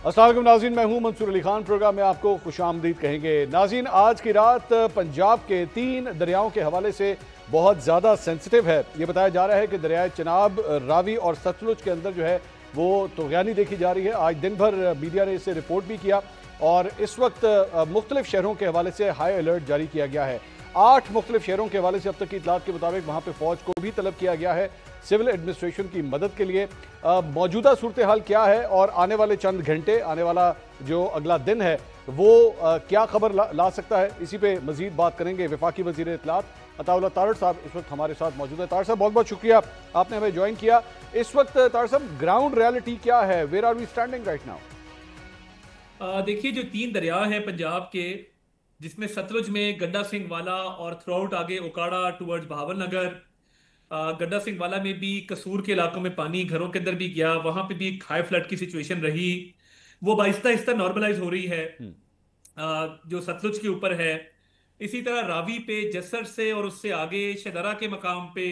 अस्सलाम वालेकुम नाज़रीन, मैं हूं मंसूर अली खान। प्रोग्राम में आपको खुशामदीद कहेंगे। नाज़रीन, आज की रात पंजाब के 3 दरियाओं के हवाले से बहुत ज़्यादा सेंसिटिव है। ये बताया जा रहा है कि दरियाए चनाब, रावी और सतलुज के अंदर जो है वो तुग़यानी देखी जा रही है। आज दिन भर मीडिया ने इससे रिपोर्ट भी किया और इस वक्त मुख्तलिफ शहरों के हवाले से हाई अलर्ट जारी किया गया है। 8 मुख्तलिफ शहरों के हवाले से अब तक की इतलात के मुताबिक वहाँ पर फौज को भी तलब किया गया है सिविल एडमिनिस्ट्रेशन की मदद के लिए। मौजूदा सूरत हाल क्या है और आने वाले चंद घंटे, आने वाला जो अगला दिन है वो क्या खबर ला सकता है, इसी पे मजीद बात करेंगे। वफाकी वजीर इत्तलात अताउल्लाह तारड़ साहब इस वक्त हमारे साथ मौजूद है। तारड़ साहब, बहुत बहुत शुक्रिया, आपने हमें ज्वाइन किया। इस वक्त तारड़ साहब, ग्राउंड रियलिटी क्या है? Where are we standing right now? देखिए, जो 3 दरिया हैं पंजाब के, जिसमें सतलुज में गड्डा सिंह वाला और थ्रू आउट आगे ओकाड़ा टूवर्ड्स बहावल नगर, गड्डा सिंह वाला में भी कसूर के इलाकों में पानी घरों के अंदर भी गया, वहां पे भी एक हाई फ्लड की सिचुएशन रही। वो आहिस्ता आहिस्ता नॉर्मलाइज हो रही है जो सतलुज के ऊपर है। इसी तरह रावी पे जसर से और उससे आगे शदरा के मकाम पे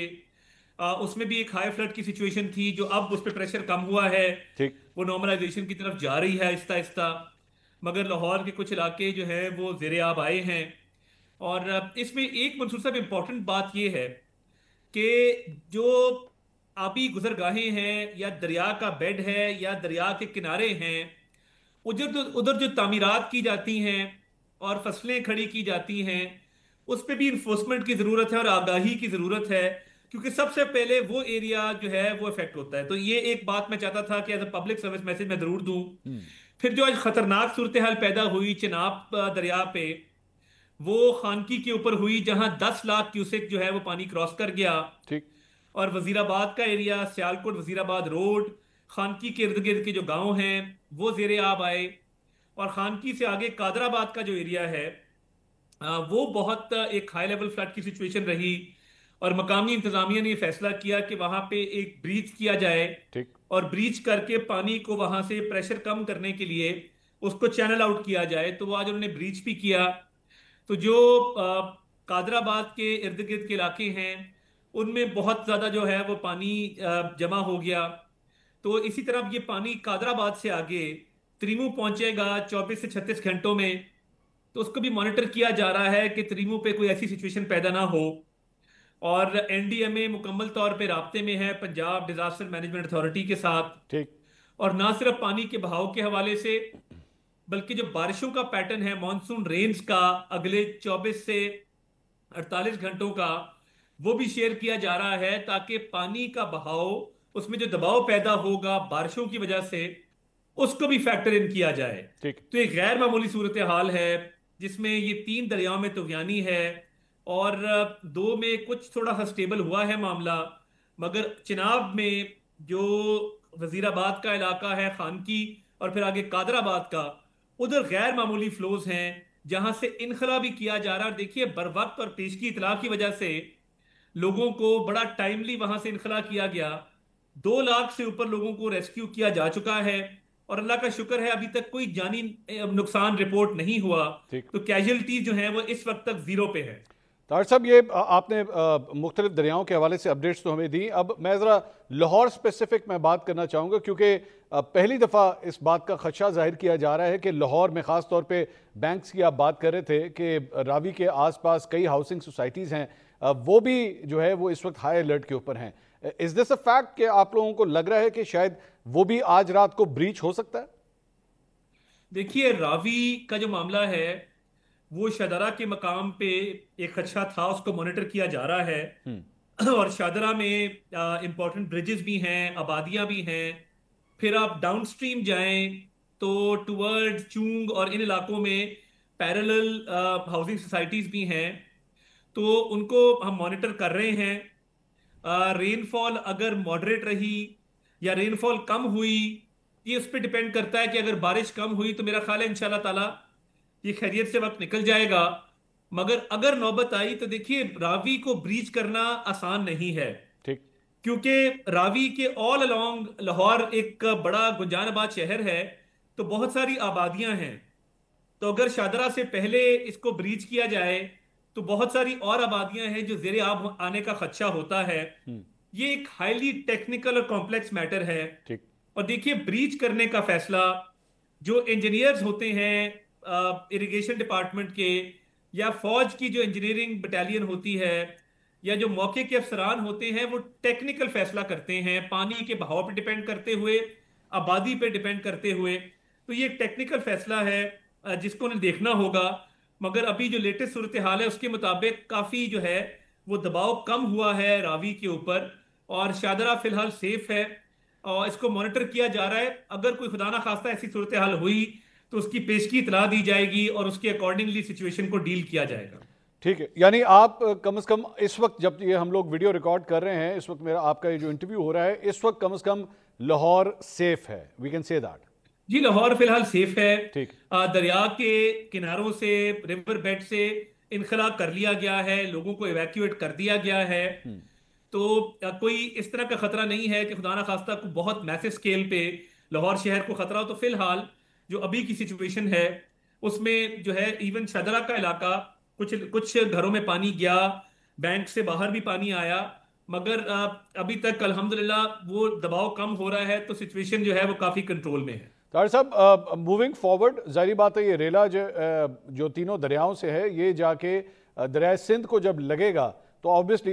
उसमें भी एक हाई फ्लड की सिचुएशन थी, जो अब उस पर प्रेशर कम हुआ है। ठीक। वो नॉर्मलाइजेशन की तरफ जा रही है आहिस्ता आहिस्ता, मगर लाहौर के कुछ इलाके जो है वो ज़ेरे आब आए हैं। और इसमें एक मंसूर साहब इम्पोर्टेंट बात यह है कि जो आबी गुजरगाहें हैं या दरिया का बेड है या दरिया के किनारे हैं, उधर जो तामीरात की जाती हैं और फसलें खड़ी की जाती हैं, उस पर भी इन्फोर्समेंट की ज़रूरत है और आगाही की ज़रूरत है, क्योंकि सबसे पहले वो एरिया जो है वो इफेक्ट होता है। तो ये एक बात मैं चाहता था कि as a public service message मैं ज़रूर दूं। फिर जो आज खतरनाक सूरत हाल पैदा हुई चिनाब दरिया पे, वो खानकी के ऊपर हुई, जहां 10 लाख क्यूसेक जो है वो पानी क्रॉस कर गया। ठीक। और वजीराबाद का एरिया, सियालकोट वजीराबाद रोड, खानकी के इर्द गिर्द के जो गांव हैं वो जेरे आब आए। और खानकी से आगे कादराबाद का जो एरिया है वो बहुत एक हाई लेवल फ्लड की सिचुएशन रही। और मकामी इंतजामिया ने ये फैसला किया कि वहां पे एक ब्रीच किया जाए, ठीक। और ब्रीच करके पानी को वहां से प्रेशर कम करने के लिए उसको चैनल आउट किया जाए। तो वो आज उन्होंने ब्रीच भी किया। तो जो कादराबाद के इर्द गिर्द के इलाके हैं उनमें बहुत ज़्यादा जो है वो पानी जमा हो गया। तो इसी तरह अब ये पानी कादराबाद से आगे त्रिमू पहुंचेगा 24 से 36 घंटों में। तो उसको भी मॉनिटर किया जा रहा है कि त्रिमू पे कोई ऐसी सिचुएशन पैदा ना हो। और एनडीएमए मुकम्मल तौर पे राब्ते में है पंजाब डिजास्टर मैनेजमेंट अथॉरिटी के साथ। ठीक। और ना सिर्फ पानी के बहाव के हवाले से, बल्कि जो बारिशों का पैटर्न है मॉनसून रेंज का अगले 24 से 48 घंटों का, वो भी शेयर किया जा रहा है, ताकि पानी का बहाव, उसमें जो दबाव पैदा होगा बारिशों की वजह से, उसको भी फैक्टर इन किया जाए। ठीक। तो एक गैर मामूली सूरत हाल है, जिसमें ये 3 दरियाओं में तुगयानी है। और दो में कुछ थोड़ा सा स्टेबल हुआ है मामला, मगर चिनाब में जो वजीराबाद का इलाका है, खानकी और फिर आगे कादराबाद का, उधर गैर मामूली फ्लोज हैं, जहां से इनखला भी किया जा रहा है। और देखिए, बर वक्त और पेशगी इतला की वजह से लोगों को बड़ा टाइमली वहां से इनखला किया गया। 2 लाख से ऊपर लोगों को रेस्क्यू किया जा चुका है, और अल्लाह का शुक्र है अभी तक कोई जानी नुकसान रिपोर्ट नहीं हुआ। ठीक। तो कैजुअलिटी जो है वो इस वक्त तक 0 पे है। तार साहब, ये आपने मुख्तलिफ दरियाओं के हवाले से अपडेट्स तो हमें दी। अब मैं ज़रा लाहौर स्पेसिफिक में बात करना चाहूँगा, क्योंकि पहली दफ़ा इस बात का खदशा जाहिर किया जा रहा है कि लाहौर में ख़ास तौर पे बैंक्स की आप बात कर रहे थे कि रावी के आसपास कई हाउसिंग सोसाइटीज़ हैं, वो भी जो है वो इस वक्त हाई अलर्ट के ऊपर हैं। इज़ दिस अ फैक्ट कि आप लोगों को लग रहा है कि शायद वो भी आज रात को ब्रीच हो सकता है? देखिए, रावी का जो मामला है वो शदरा के मकाम पे एक खदशा था, उसको मॉनिटर किया जा रहा है। और शादरा में इंपॉर्टेंट ब्रिजेस भी हैं, आबादियां भी हैं। फिर आप डाउन स्ट्रीम जाएं तो टुवर्ड्स चूंग और इन इलाकों में पैरेलल हाउसिंग सोसाइटीज भी हैं। तो उनको हम मॉनिटर कर रहे हैं। रेनफॉल अगर मॉडरेट रही या रेनफॉल कम हुई, ये उस पर डिपेंड करता है कि अगर बारिश कम हुई तो मेरा ख्याल है इंशाल्लाह ताला ये खैरियत से वक्त निकल जाएगा। मगर अगर नौबत आई तो देखिए, रावी को ब्रीच करना आसान नहीं है, ठीक। क्योंकि रावी के ऑल अलोंग लाहौर एक बड़ा गुंजानाबाद शहर है, तो बहुत सारी आबादियां हैं। तो अगर शादरा से पहले इसको ब्रीच किया जाए तो बहुत सारी और आबादियां हैं जो जेरे आब आने का खदशा होता है। ये एक हाईली टेक्निकल और कॉम्प्लेक्स मैटर है। ठीक। और देखिए, ब्रीच करने का फैसला जो इंजीनियर्स होते हैं इरिगेशन डिपार्टमेंट के, या फौज की जो इंजीनियरिंग बटालियन होती है, या जो मौके के अफसरान होते हैं, वो टेक्निकल फैसला करते हैं पानी के बहाव पर डिपेंड करते हुए, आबादी पे डिपेंड करते हुए। तो ये एक टेक्निकल फैसला है जिसको उन्हें देखना होगा। मगर अभी जो लेटेस्ट सूरत हाल है उसके मुताबिक काफ़ी जो है वो दबाव कम हुआ है रावी के ऊपर, और शादरा फिलहाल सेफ है और इसको मॉनिटर किया जा रहा है। अगर कोई खुदा ना खास्ता ऐसी सूरत हाल हुई तो उसकी पेशगी इतला दी जाएगी और उसके अकॉर्डिंगली सिचुएशन को डील किया जाएगा। ठीक है, यानी आप कम से कम इस वक्त जब ये हम लोग वीडियो रिकॉर्ड कर रहे हैं, इस वक्त मेरा आपका ये जो इंटरव्यू हो रहा है, इस वक्त कम से कम लाहौर सेफ है, वी कैन से दैट। जी, लाहौर फिलहाल सेफ है। ठीक। दरिया के किनारों से, रिवर बेड से इनखला कर लिया गया है, लोगों को इवैक्यूएट कर दिया गया है। तो कोई इस तरह का खतरा नहीं है कि खुदा ना खास्ता को बहुत मैसिव स्केल पे लाहौर शहर को खतरा हो। तो फिलहाल जो अभी की सिचुएशन है उसमें जो है इवन शदरा का इलाका, कुछ कुछ घरों में पानी गया, बैंक से बाहर भी पानी आया, मगर अभी तक अल्हम्दुलिल्लाह वो दबाव कम हो रहा है, तो सिचुएशन जो है वो काफी कंट्रोल में है। तार साहब, मूविंग फॉरवर्ड, जाहिर बात है ये रेला जो तीनों दरियाओं से है, ये जाके दरिया सिंध को जब लगेगा तो ऑब्वियसली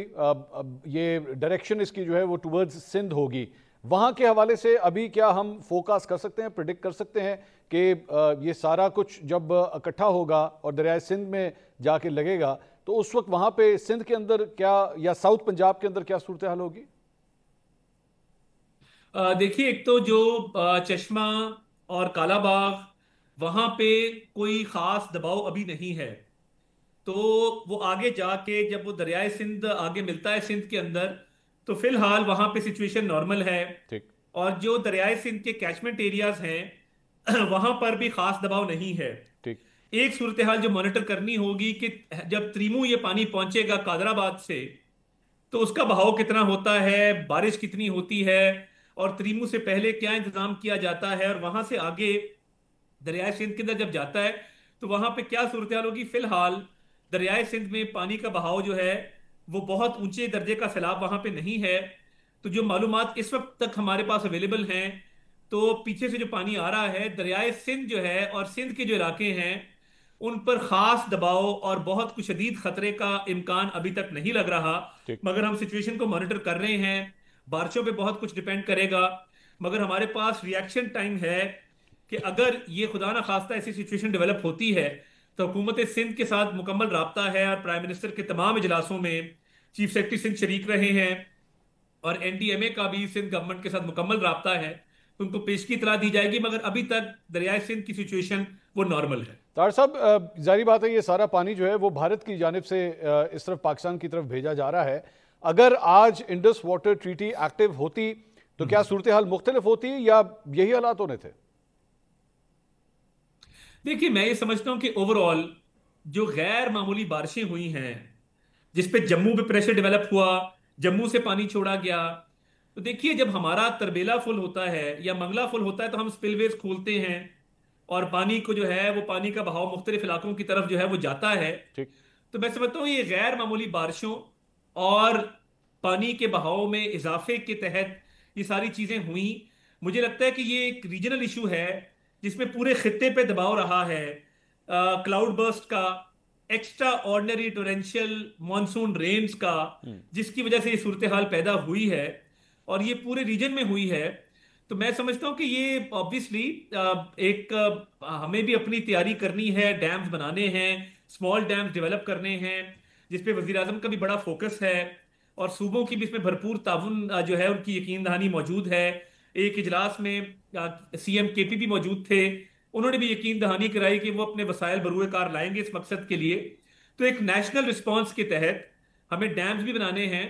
ये डायरेक्शन इसकी जो है वो टुवर्ड्स सिंध होगी। वहाँ के हवाले से अभी क्या हम फोकास कर सकते हैं, प्रिडिक्ट कर सकते हैं कि ये सारा कुछ जब इकट्ठा होगा और दरिया सिंध में जाके लगेगा तो उस वक्त वहाँ पे सिंध के अंदर क्या, या साउथ पंजाब के अंदर क्या सूरत हाल होगी? देखिए, एक तो जो चश्मा और कालाबाग, वहां पे कोई खास दबाव अभी नहीं है। तो वो आगे जाके जब वो दरियाए सिंध आगे मिलता है सिंध के अंदर, तो फिलहाल वहां पे सिचुएशन नॉर्मल है। ठीक। और जो दरियाए सिंध के कैचमेंट एरियाज हैं वहां पर भी खास दबाव नहीं है। ठीक। एक सूरत हाल जो मॉनिटर करनी होगी कि जब त्रिमू ये पानी पहुंचेगा कादराबाद से, तो उसका बहाव कितना होता है, बारिश कितनी होती है, और त्रिमू से पहले क्या इंतजाम किया जाता है, और वहां से आगे दरियाए सिंध के अंदर जब जाता है तो वहां पे क्या सूरत हाल होगी। फिलहाल दरियाए सिंध में पानी का बहाव जो है वो बहुत ऊंचे दर्जे का सैलाब वहां पे नहीं है। तो जो मालूमात इस वक्त तक हमारे पास अवेलेबल हैं, तो पीछे से जो पानी आ रहा है दरियाए सिंध जो है और सिंध के जो इलाके हैं उन पर खास दबाव और बहुत कुछ शदीद खतरे का इम्कान अभी तक नहीं लग रहा। ठीक। मगर हम सिचुएशन को मॉनिटर कर रहे हैं। बारिशों पे बहुत कुछ डिपेंड करेगा, मगर हमारे पास रिएक्शन टाइम है कि अगर ये खुदा ना खास्ता ऐसी सिचुएशन डेवलप होती है तो हुकूमत सिंध के साथ मुकम्मल राब्ता है, और प्राइम मिनिस्टर के तमाम इजलासों में चीफ सेक्रेटरी सिंध शरीक रहे हैं, और एनडीएमए का भी सिंध गवर्नमेंट के साथ मुकम्मल राब्ता है। तो उनको पेशगी इतला दी जाएगी, मगर अभी तक दरियाए सिंध की सिचुएशन वो नॉर्मल है। तार साहब, जारी बात है ये सारा पानी जो है वो भारत की जानिब से इस तरफ पाकिस्तान की तरफ भेजा जा रहा है। अगर आज इंडस वाटर ट्रीटी एक्टिव होती तो क्या सूरत हाल मुख्तलिफ होती या यही हालात होने थे? देखिए, मैं ये समझता हूं कि ओवरऑल जो गैर मामूली बारिशें हुई हैं, जिसपे जम्मू पे प्रेशर डेवलप हुआ, जम्मू से पानी छोड़ा गया। तो देखिए, जब हमारा तरबेला फुल होता है या मंगला फुल होता है तो हम स्पिलवेज खोलते हैं और पानी को जो है वो पानी का बहाव मुख्तलिफ इलाकों की तरफ जो है वो जाता है। ठीक। तो मैं समझता हूँ ये गैर मामूली बारिशों और पानी के बहाव में इजाफे के तहत ये सारी चीजें हुई। मुझे लगता है कि ये एक रीजनल इशू है जिसमें पूरे खित्ते पे दबाव रहा है, क्लाउड बर्स्ट का, extraordinary torrential monsoon rains का, जिसकी वजह से ये सूरत हाल पैदा हुई है और ये पूरे रीजन में हुई है। तो मैं समझता हूँ कि ये ऑब्वियसली एक हमें भी अपनी तैयारी करनी है, डैम्स बनाने हैं, स्मॉल डैम्स डेवलप करने हैं, जिसपे वजीर आजम का भी बड़ा फोकस है, और सूबों की भी इसमें भरपूर ताउन जो है उनकी यकीन दहानी मौजूद है। एक इजलास में सीएम केपी भी मौजूद थे, उन्होंने भी यकीन दहानी कराई कि वो अपने वसाइल बरूए कार लाएंगे इस मकसद के लिए। तो एक नेशनल रिस्पॉन्स के तहत हमें डैम्स भी बनाने हैं,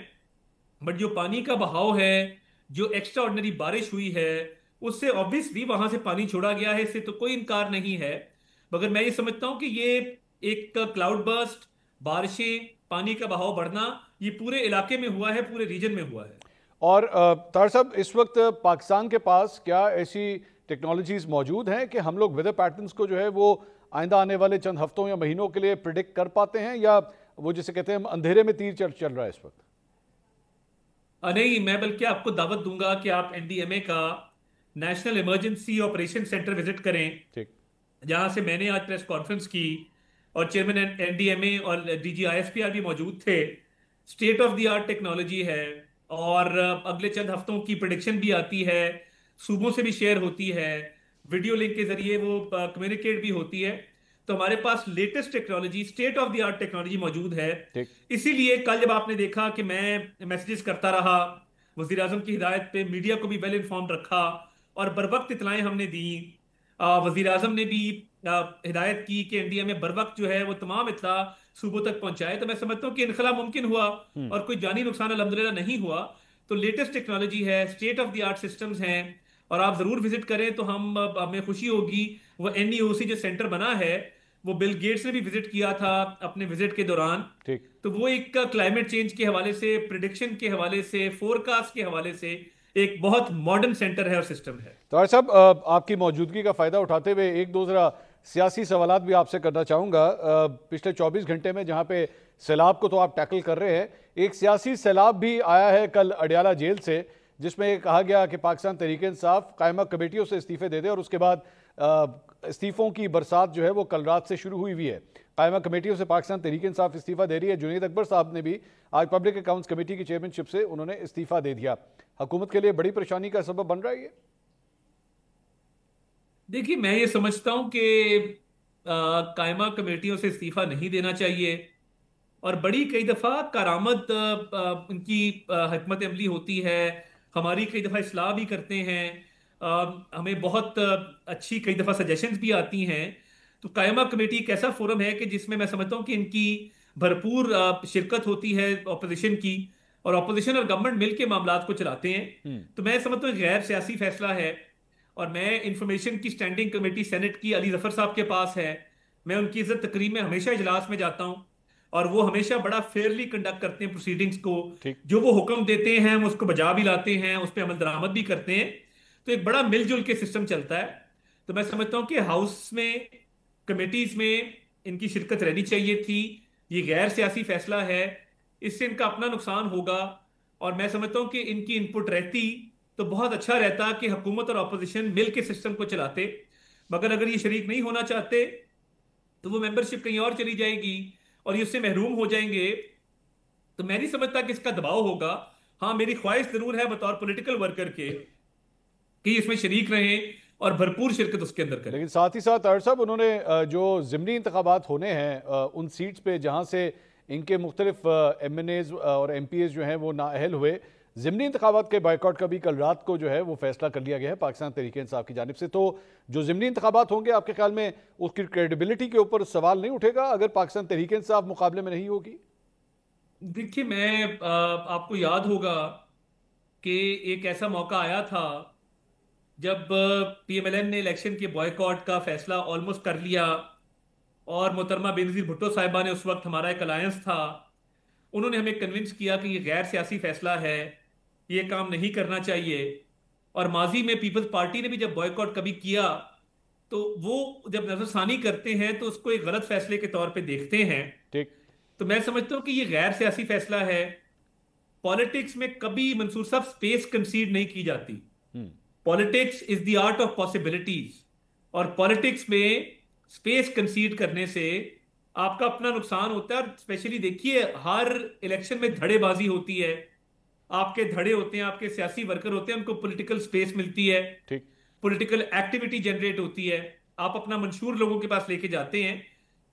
बट जो पानी का बहाव है, जो एक्स्ट्रा ऑर्डिनरी बारिश हुई है, उससे ऑब्वियसली वहां से पानी छोड़ा गया है, इससे तो कोई इनकार नहीं है। मगर मैं ये समझता हूं कि ये एक क्लाउड बर्स्ट, बारिशें, पानी का बहाव बढ़ना, ये पूरे इलाके में हुआ है, पूरे रीजन में हुआ है। और तार साहब, इस वक्त पाकिस्तान के पास क्या ऐसी टेक्नोलॉजीज मौजूद हैं कि हम लोग वेदर पैटर्न्स को जो है वो आइंदा आने वाले चंद हफ्तों या महीनों के लिए प्रिडिक्ट कर पाते हैं, या वो जिसे कहते हैं अंधेरे में तीर चल रहा है इस वक्त? नहीं, मैं बल्कि आपको दावत दूंगा कि आप एनडीएमए का national emergency operation centre visit करें, ठीक। जहां से मैंने आज प्रेस कॉन्फ्रेंस की और चेयरमैन एनडीएमए और डीजी आईएसपीआर भी मौजूद थे। State of the art technology है और अगले चंद हफ्तों की प्रिडिक्शन भी आती है, सूबों से भी शेयर होती है, वीडियो लिंक के जरिए वो कम्युनिकेट भी होती है। तो हमारे पास latest technology, state of the art technology मौजूद है। ठीक। इसीलिए कल जब आपने देखा कि मैं मैसेजेस करता रहा, वजीर आजम की हिदायत पे मीडिया को भी वेल इन्फॉर्म्ड रखा और बर वक्त इतलाएं हमने दी। वजीर आजम ने भी हिदायत की कि इंडिया में बर वक्त जो है वो तमाम इतला सूबों तक पहुंचाए। तो मैं समझता हूँ कि इनखला मुमकिन हुआ और कोई जानी नुकसान अल्हम्दुलिल्लाह नहीं हुआ। तो लेटेस्ट टेक्नोलॉजी है, state of the art systems हैं और आप जरूर विजिट करें तो हमें खुशी होगी। वो एनईओसी जो सेंटर बना है वो बिल गेट्स ने भी विजिट किया था अपने विजिट के दौरान। ठीक। तो वो एक क्लाइमेट चेंज के हवाले से, प्रिडिक्शन के हवाले से, फोरकास्ट के हवाले से एक बहुत मॉडर्न सेंटर है और सिस्टम है। तो साहब, आपकी मौजूदगी का फायदा उठाते हुए एक दो जरा सियासी सवालात भी आपसे करना चाहूँगा। पिछले 24 घंटे में जहाँ पे सैलाब को तो आप टैकल कर रहे हैं, एक सियासी सैलाब भी आया है कल अडियाला जेल से, जिसमें कहा गया कि पाकिस्तान तहरीक-ए-इंसाफ कायमा कमेटियों से इस्तीफे दे दे और उसके बाद इस्तीफों की बरसात जो है वो कल रात से शुरू हुई है। कायमा कमेटियों से पाकिस्तान तहरीक-ए-इंसाफ इस्तीफा दे रही है। जुनैद अकबर साहब ने भी आज पब्लिक अकाउंट्स कमेटी की चेयरमैनशिप से उन्होंने इस्तीफा दे दिया। हुकूमत के लिए बड़ी परेशानी का सबब बन रहा है ये। देखिए, मैं ये समझता हूं कि कायमा कमेटियों से इस्तीफा नहीं देना चाहिए और बड़ी कई दफ़ा कारामद उनकी हिकमत अमली होती है। हमारी कई दफ़ा इस्लाह भी करते हैं, हमें बहुत अच्छी कई दफ़ा सजेशंस भी आती हैं। तो कायमा कमेटी एक ऐसा फोरम है कि जिसमें मैं समझता हूँ कि इनकी भरपूर शिरकत होती है ऑपोजिशन की, और ऑपोजिशन और गवर्नमेंट मिल के मामलात को चलाते हैं। तो मैं समझता हूँ गैर सियासी फैसला है और मैं इंफॉर्मेशन की स्टैंडिंग कमेटी सेनेट की अली जफर साहब के पास है। मैं उनकी इज्जत तकरीब में हमेशा इजलास में जाता हूँ और वो हमेशा बड़ा फेयरली कंडक्ट करते हैं प्रोसीडिंग्स को। ठीक। जो वो हुक्म देते हैं हम उसको बजा भी लाते हैं, उस पर अमल दरामद भी करते हैं। तो एक बड़ा मिलजुल के सिस्टम चलता है। तो मैं समझता हूँ कि हाउस में, कमेटीज में इनकी शिरकत रहनी चाहिए थी। ये गैर सियासी फैसला है, इससे इनका अपना नुकसान होगा और मैं समझता हूँ कि इनकी इनपुट रहती तो बहुत अच्छा रहता कि हुकूमत और अपोजिशन मिल के सिस्टम को चलाते। मगर अगर ये शरीक नहीं होना चाहते तो वो मेंबरशिप कहीं और चली जाएगी और ये उससे महरूम हो जाएंगे। तो मैं नहीं समझता कि इसका दबाव होगा। हाँ, मेरी ख्वाहिश जरूर है बतौर पॉलिटिकल वर्कर के कि इसमें शरीक रहें और भरपूर शिरकत उसके अंदर करें। लेकिन साथ ही साथ अरशद साहब, उन्होंने जो ज़िमनी इंतखाबात होने हैं उन सीट्स पे जहाँ से इनके मुख्तलिफ MNAs और MPAs जो हैं वो नाअहल हुए, ज़िमनी इंतखाबात के बाइकआउट का भी कल रात को जो है वो फैसला कर लिया गया है पाकिस्तान तहरीक-ए-इंसाफ की जानिब से। तो जो ज़िमनी इंतखाबात होंगे, आपके ख्याल में उसकी क्रेडिबिलिटी के ऊपर सवाल नहीं उठेगा अगर पाकिस्तान तहरीक-ए-इंसाफ मुकाबले में नहीं होगी? देखिए, मैं आपको याद होगा कि एक ऐसा मौका आया था जब PMLN ने इलेक्शन के बॉयकॉट का फैसला ऑलमोस्ट कर लिया और मोहतरमा बेनज़ीर भुट्टो साहिबा ने, उस वक्त हमारा एक अलायंस था, उन्होंने हमें कन्विंस किया कि ये गैर सियासी फैसला है, ये काम नहीं करना चाहिए। और माजी में पीपल्स पार्टी ने भी जब बॉयकॉट कभी किया तो वो जब नजरसानी करते हैं तो उसको एक गलत फैसले के तौर पे देखते हैं। ठीक। तो मैं समझता हूं कि ये गैर सियासी फैसला है। पॉलिटिक्स में कभी, मंसूर साहब, स्पेस कंसीड नहीं की जाती। Politics is the art of possibilities और पॉलिटिक्स में स्पेस कंसीड करने से आपका अपना नुकसान होता है। और स्पेशली देखिए, हर इलेक्शन में धड़ेबाजी होती है, आपके धड़े होते हैं, आपके सियासी वर्कर होते हैं, उनको पॉलिटिकल स्पेस मिलती है, ठीक। पॉलिटिकल एक्टिविटी जनरेट होती है, आप अपना मंशूर लोगों के पास लेके जाते हैं।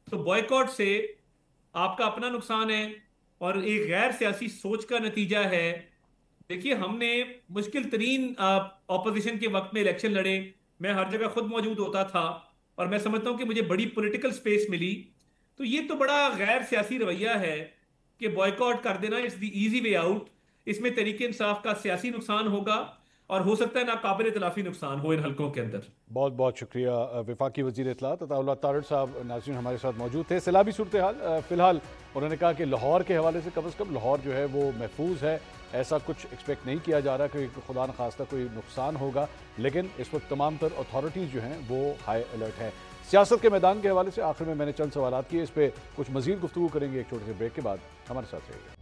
तो बॉयकॉट से आपका अपना नुकसान है और एक गैर सियासी सोच का नतीजा है। देखिए, हमने मुश्किल तरीन ऑपोजिशन के वक्त में इलेक्शन लड़े, मैं हर जगह खुद मौजूद होता था और मैं समझता हूं कि मुझे बड़ी पॉलिटिकल स्पेस मिली। तो ये तो बड़ा गैर सियासी रवैया है कि बॉयकॉट कर देना it's the easy way out. इसमें तरीके इंसाफ का सियासी नुकसान होगा और हो सकता है नाकाबिल तलाफी नुकसान हो इन हलकों के अंदर। बहुत बहुत शुक्रिया। वफाकी वज़ीर इत्तलात अताउल्लाह तारड़ साहब नाज़रीन हमारे साथ मौजूद थे। सैलाबी सूरत हाल फ़िलहाल उन्होंने कहा कि लाहौर के हवाले से कम अज़ कम लाहौर जो है वो महफूज है, ऐसा कुछ एक्सपेक्ट नहीं किया जा रहा कि खुदा न खास्ता कोई नुकसान होगा। लेकिन इस वक्त तमाम तर अथॉरिटीज़ जो हैं वो हाई अलर्ट है। सियासत के मैदान के हवाले से आखिर में मैंने चंद सवाल किए, इस पर कुछ मज़ीद गुफ्तगू करेंगे एक छोटे से ब्रेक के बाद। हमारे साथ रहिए।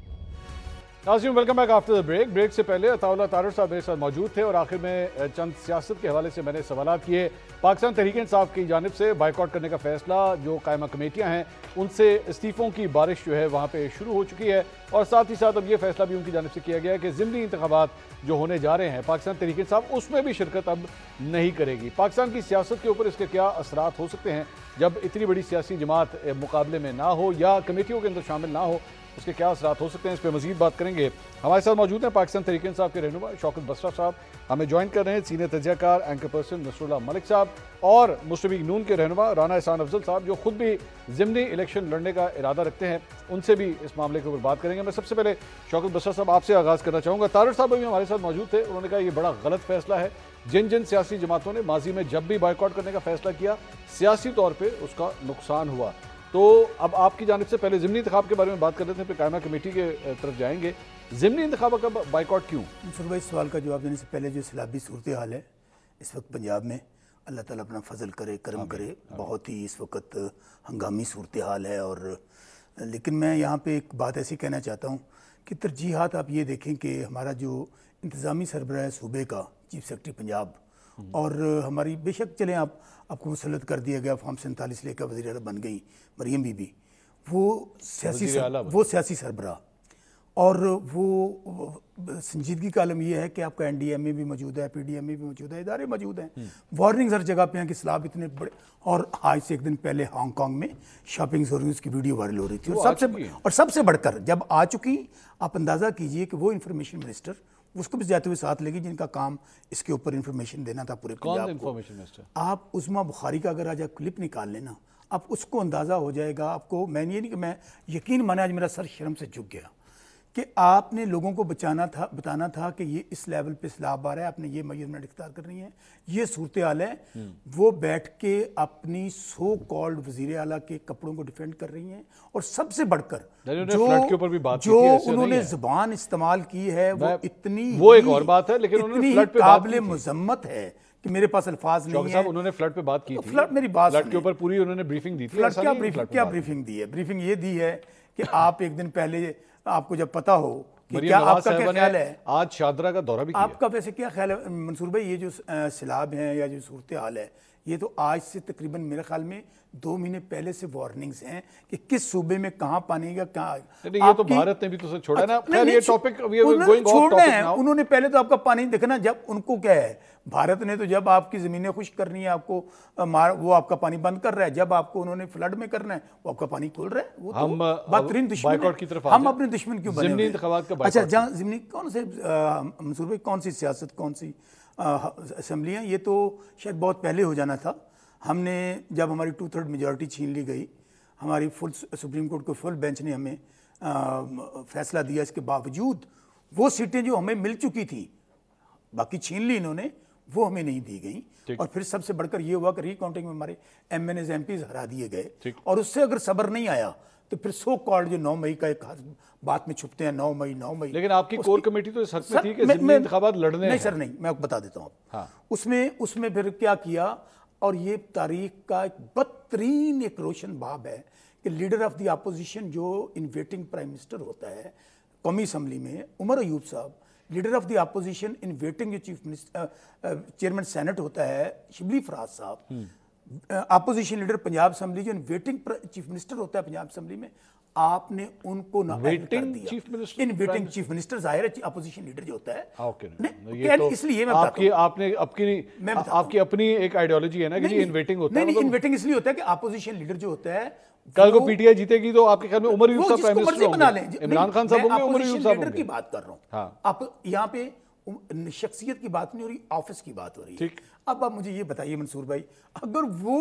नाज़रीन welcome back after the break से पहले अताउल्लाह तारड़ साहब मेरे साथ मौजूद थे और आखिर में चंद सियासत के हवाले से मैंने सवाल किए। पाकिस्तान तहरीक इंसाफ की जानिब से बाइकआउट करने का फैसला, जो कायमा कमेटियां हैं उनसे इस्तीफ़ों की बारिश जो है वहाँ पे शुरू हो चुकी है और साथ ही साथ अब ये फैसला भी उनकी जानिब से किया गया है कि ज़िमनी इंतखाबात जो होने जा रहे हैं पाकिस्तान तहरीक इंसाफ उसमें भी शिरकत अब नहीं करेगी। पाकिस्तान की सियासत के ऊपर इसके क्या असरात हो सकते हैं जब इतनी बड़ी सियासी जमात मुकाबले में ना हो या कमेटियों के अंदर शामिल ना हो, उसके क्या असरात हो सकते हैं, इस पर मजीद बात करेंगे। हमारे साथ मौजूद हैं पाकिस्तान तहरीक इंसाफ के रहनुमा शौकत बसरा साहब, हमें ज्वाइन कर रहे हैं सीनियर तजज़ियाकार एंकर पर्सन नसरुल्लाह मलिक साहब और मुस्लिम लीग नून के रहनुमा राना एहसान अफजल साहब, जो खुद भी ज़िमनी इलेक्शन लड़ने का इरादा रखते हैं। उनसे भी इस मामले के ऊपर बात करेंगे। मैं सबसे पहले शौकत बसरा साहब आपसे आगाज़ करना चाहूँगा। तारड़ साहब अभी हमारे साथ मौजूद थे, उन्होंने कहा यह बड़ा गलत फैसला है। जिन जिन सियासी जमातों ने माजी में जब भी बाइकआउट करने का फैसला किया सियासी तौर पर उसका नुकसान हुआ। तो अब आपकी जानिब से पहले ज़िमनी इंतखाब के बारे में बात कर रहे थे, फिर कायमा कमेटी के तरफ जाएंगे। ज़िमनी इंतखाब का बाइकआउट क्यों? मंसूर भाई, सवाल का जवाब देने से पहले जो सैलाबी सूरत हाल है इस वक्त पंजाब में, अल्लाह ताला अपना फजल करे, करम करे। बहुत ही इस वक्त हंगामी सूरत हाल है। और लेकिन मैं यहाँ पे एक बात ऐसी कहना चाहता हूँ कि तरजीहात आप ये देखें कि हमारा जो इंतज़ामी सरबराह सूबे का चीफ सेक्रेटरी पंजाब और हमारी, बेशक चलें आपको मुसल्लत कर दिया गया, फॉर्म 47 लेकर वज़ीर आला बन गई मरियम बीबी, वो सियासी सरबराह और वो संजीदगी का आलम यह है कि आपका NDMA भी मौजूद है, PDMA भी मौजूद है, इदारे मौजूद हैं, वार्निंग्स हर जगह पे हैं कि सलाब इतने बड़े। और आज से एक दिन पहले हांगकांग में शॉपिंग जोर्स की वीडियो वायरल हो रही थी और सबसे बढ़कर जब आ चुकी, आप अंदाज़ा कीजिए कि वो इंफॉर्मेशन मिनिस्टर उसको भी जाते हुए साथ लेगी जिनका काम इसके ऊपर इंफॉर्मेशन देना था पूरे पंजाब को। आप उस्मा बुखारी का अगर आज आप क्लिप निकाल लेना, आप उसको अंदाज़ा हो जाएगा आपको। मैं ये नहीं कि मैं यकीन माने, आज मेरा सर शर्म से झुक गया कि आपने लोगों को बताना था कि ये इस लेवल पे सैलाब आ रहा है, आपने ये मेजरमेंट इख्तियार करनी है, ये सूरत हाल है। वो बैठ के अपनी सो कॉल्ड वजीर आला के कपड़ों को डिफेंड कर रही हैं और सबसे बढ़कर जो उन्होंने जुबान इस्तेमाल की है वो एक और बात है, लेकिन उन्होंने काबिल मुजम्मत है कि मेरे पास अल्फाज नहीं है। उन्होंने फ्लड पे बात की थी, फ्लड मेरी बात फ्लड के ऊपर पूरी उन्होंने ब्रीफिंग दी थी। क्या ब्रीफिंग दी है? ब्रीफिंग ये दी है कि आप एक दिन पहले आपको जब पता हो कि क्या आपका क्या ख्याल है, आज शादरा का दौरा भी किया। आपका वैसे क्या ख्याल है मंसूर भाई, ये जो सैलाब हैं या जो सूरत हाल है, ये तो आज से तकरीबन मेरे ख्याल में 2 महीने पहले से वार्निंग्स हैं कि किस सूबे में कहाँ पानी का कहाँ। ये तो भारत ने भी तो छोड़ा ना, ये टॉपिक छोड़ना है उन्होंने। पहले तो आपका पानी देखना, जब उनको क्या है, भारत ने तो जब आपकी ज़मीनें खुश्क करनी है आपको वो आपका पानी बंद कर रहा है, जब आपको उन्होंने फ्लड में करना है वो आपका पानी खोल रहा है। वो तो बदतरीन दुश्मन की तरफ हम अपने दुश्मन क्यों बने? अच्छा, जहाँ ज़िमनी कौन से मंसूर भाई, कौन सी सियासत, कौन सी असम्बलियाँ, ये तो शायद बहुत पहले हो जाना था। हमने जब हमारी 2/3 मेजॉरिटी छीन ली गई, हमारी फुल सुप्रीम कोर्ट को फुल बेंच ने हमें फैसला दिया, इसके बावजूद वो सीटें जो हमें मिल चुकी थी बाकी छीन ली इन्होंने, वो हमें नहीं दी गई। और फिर सबसे बढ़कर ये हुआ कि रिकाउंटिंग में हमारे MNAs MPs हरा दिए गए। और उससे अगर सब्र नहीं आया तो फिर सो कॉल्ड जो 9 मई का एक बात में छुपते हैं, 9 मई। लेकिन आपकी कोर कमेटी तो इस हक में थी कि ज़िमनी इंतखाबात लड़ने नहीं सर, नहीं, मैं आपको बता देता हूँ। हाँ। उसमें फिर क्या किया, और ये तारीख का एक बदतरीन एक रोशन बाब है कि लीडर ऑफ द अपोजिशन जो इन वेटिंग प्राइम मिनिस्टर होता है कौमी असम्बली में, उमर अयूब साहब, leader of the opposition in waiting जो चीफ मिनिस्टर चेयरमैन सेनेट होता है शिबली फराज साहब, अपोजिशन लीडर पंजाब असम्बली जो इन वेटिंग चीफ मिनिस्टर होता है पंजाब असम्बली में, आपने उनको ना waiting chief minister, in waiting chief minister जाहिर है अपोजिशन लीडर जो होता है। इसलिए मैं आपकी अपनी एक आइडियोलॉजी है ना कि इन वेटिंग होता है। नहीं, इन वेटिंग इसलिए होता है कि अपोजिशन लीडर जो होता है, कल को PTI जीतेगी तो आपके ख्याल में उमर अयूब साहब प्राइम मिनिस्टर होंगे, इमरान खान साहब होंगे, उमर अयूब साहब होंगे? की बात कर रहा हूँ। आप यहाँ पे शख्सियत की बात नहीं हो रही, ऑफिस की बात हो रही है। अब आप मुझे ये बताइए मंसूर भाई, अगर वो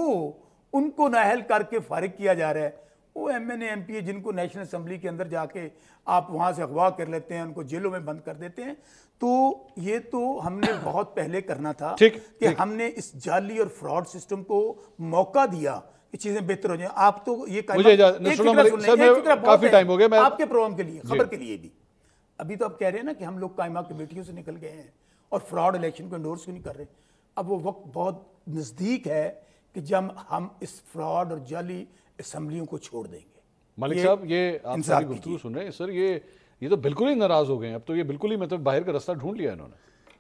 उनको नाअहल करके फारिग किया जा रहा है, वो MNA MPA जिनको नेशनल असम्बली के अंदर जाके आप वहाँ से अगवा कर लेते हैं, उनको जेलों में बंद कर देते हैं, तो ये तो हमने बहुत पहले करना था कि हमने इस जाली और फ्रॉड सिस्टम को मौका दिया कि चीजें बेहतर हो जाए। आप तो ये काफी टाइम हो गया आपके प्रोग्राम के लिए, खबर के लिए भी, अभी तो आप कह रहे हैं ना कि हम लोग कायमा कमेटियों से निकल गए हैं और फ्रॉड इलेक्शन को एंडोर्स क्यों नहीं कर रहे। अब वो वक्त बहुत नजदीक है कि जब हम इस फ्रॉड और जाली असम्बलियों को छोड़ देंगे। मलिक साहब, ये आप सारी गुफ्तगू सुन रहे हैं सर, ये तो बिल्कुल ही नाराज हो गए हैं, अब तो ये बिल्कुल ही मतलब बाहर का रास्ता ढूंढ लिया इन्होंने।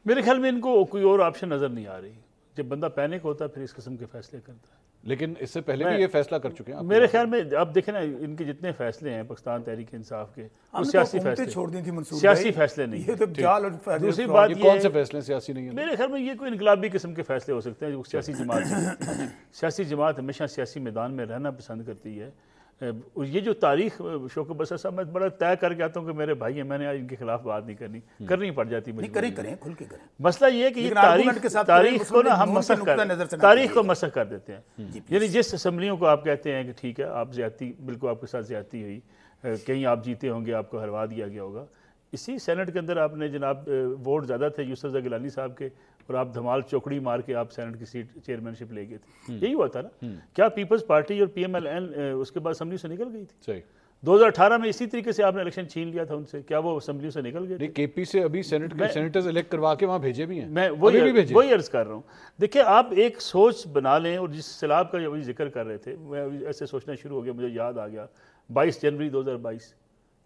मेरे ख्याल में इनको कोई और ऑप्शन नज़र नहीं आ रही। जब बंदा पैनिक होता है फिर इस किस्म के फैसले करता है। लेकिन इससे पहले भी ये फैसला कर चुके हैं मेरे ख्याल में। अब देखें ना, इनके जितने फैसले हैं पाकिस्तान तहरीक इंसाफ के, वो सियासी फैसले छोड़ दी थी मंसूर सियासी भाई। फैसले नहीं ये तो जाल और दूसरी बात ये ये कौन है, से फैसले सियासी नहीं है? मेरे ख्याल में ये कोई इनकलाबी किस्म के फैसले हो सकते हैं जो सियासी जमात सियासी जमात हमेशा सियासी मैदान में रहना पसंद करती है। ये जो तारीख शौकत बसर साहब, मैं बड़ा तय करके आता हूँ कि मेरे भाई हैं, मैंने आज इनके खिलाफ बात नहीं करनी पड़ जाती मुझे। करें खुल के करें। मसला ये है कि ये तारीख को ना हम मसख कर देते हैं। यानी जिस असम्बलियों को आप कहते हैं कि ठीक है आप ज्यादती, बिल्कुल आपके साथ ज्यादती हुई, कहीं आप जीते होंगे, आपको हरवा दिया गया होगा, इसी सेनेट के अंदर आपने जनाब वोट ज़्यादा थे यूसुफ गिलानी साहब के, और आप धमाल चौकड़ी मार के आप सेनेट की सीट चेयरमैनशिप ले गए थे। यही हुआ था ना। क्या पीपल्स पार्टी और PMLN उसके बाद असम्बली से निकल गई थी? सही। 2018 में इसी तरीके से आपने इलेक्शन छीन लिया था उनसे, क्या वो असम्बली से निकल गए? KP से अभी सेनेट के सेनेटर्स इलेक्ट करवा के वहाँ भेजे भी हैं। मैं वही अर्ज कर रहा हूँ। देखिए आप एक सोच बना लें, और जिस सैलाब का अभी जिक्र कर रहे थे, मैं अभी ऐसे सोचना शुरू हो गया, मुझे याद आ गया 22 जनवरी 2022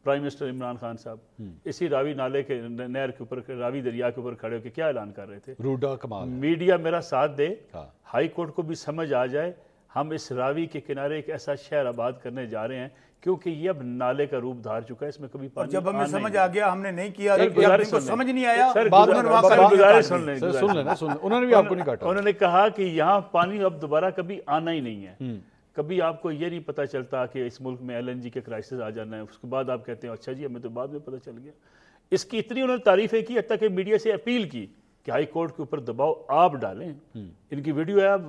प्राइम मिनिस्टर इमरान खान साहब इसी रावी नाले के नहर के ऊपर, रावी दरिया के ऊपर खड़े होकर क्या ऐलान कर रहे थे? रूडा कमाल, मीडिया मेरा साथ दे, हाई कोर्ट को भी समझ आ जाए, हम इस रावी के किनारे एक ऐसा शहर आबाद करने जा रहे हैं, क्योंकि ये अब नाले का रूप धार चुका है, इसमें कभी पानी जब हमें समझ आ गया हमने नहीं किया, समझ नहीं आया। उन्होंने भी आपको नहीं काटा। उन्होंने कहा कि यहाँ पानी अब दोबारा कभी आना ही नहीं है। कभी आपको ये नहीं पता चलता कि इस मुल्क में LNG के क्राइसिस आ जाना है, उसके बाद आप कहते हैं अच्छा जी हमें तो बाद में पता चल गया। इसकी इतनी उन्होंने तारीफें की, हत्ता कि मीडिया से अपील की कि हाई कोर्ट के ऊपर दबाव आप डालें। इनकी वीडियो है, आप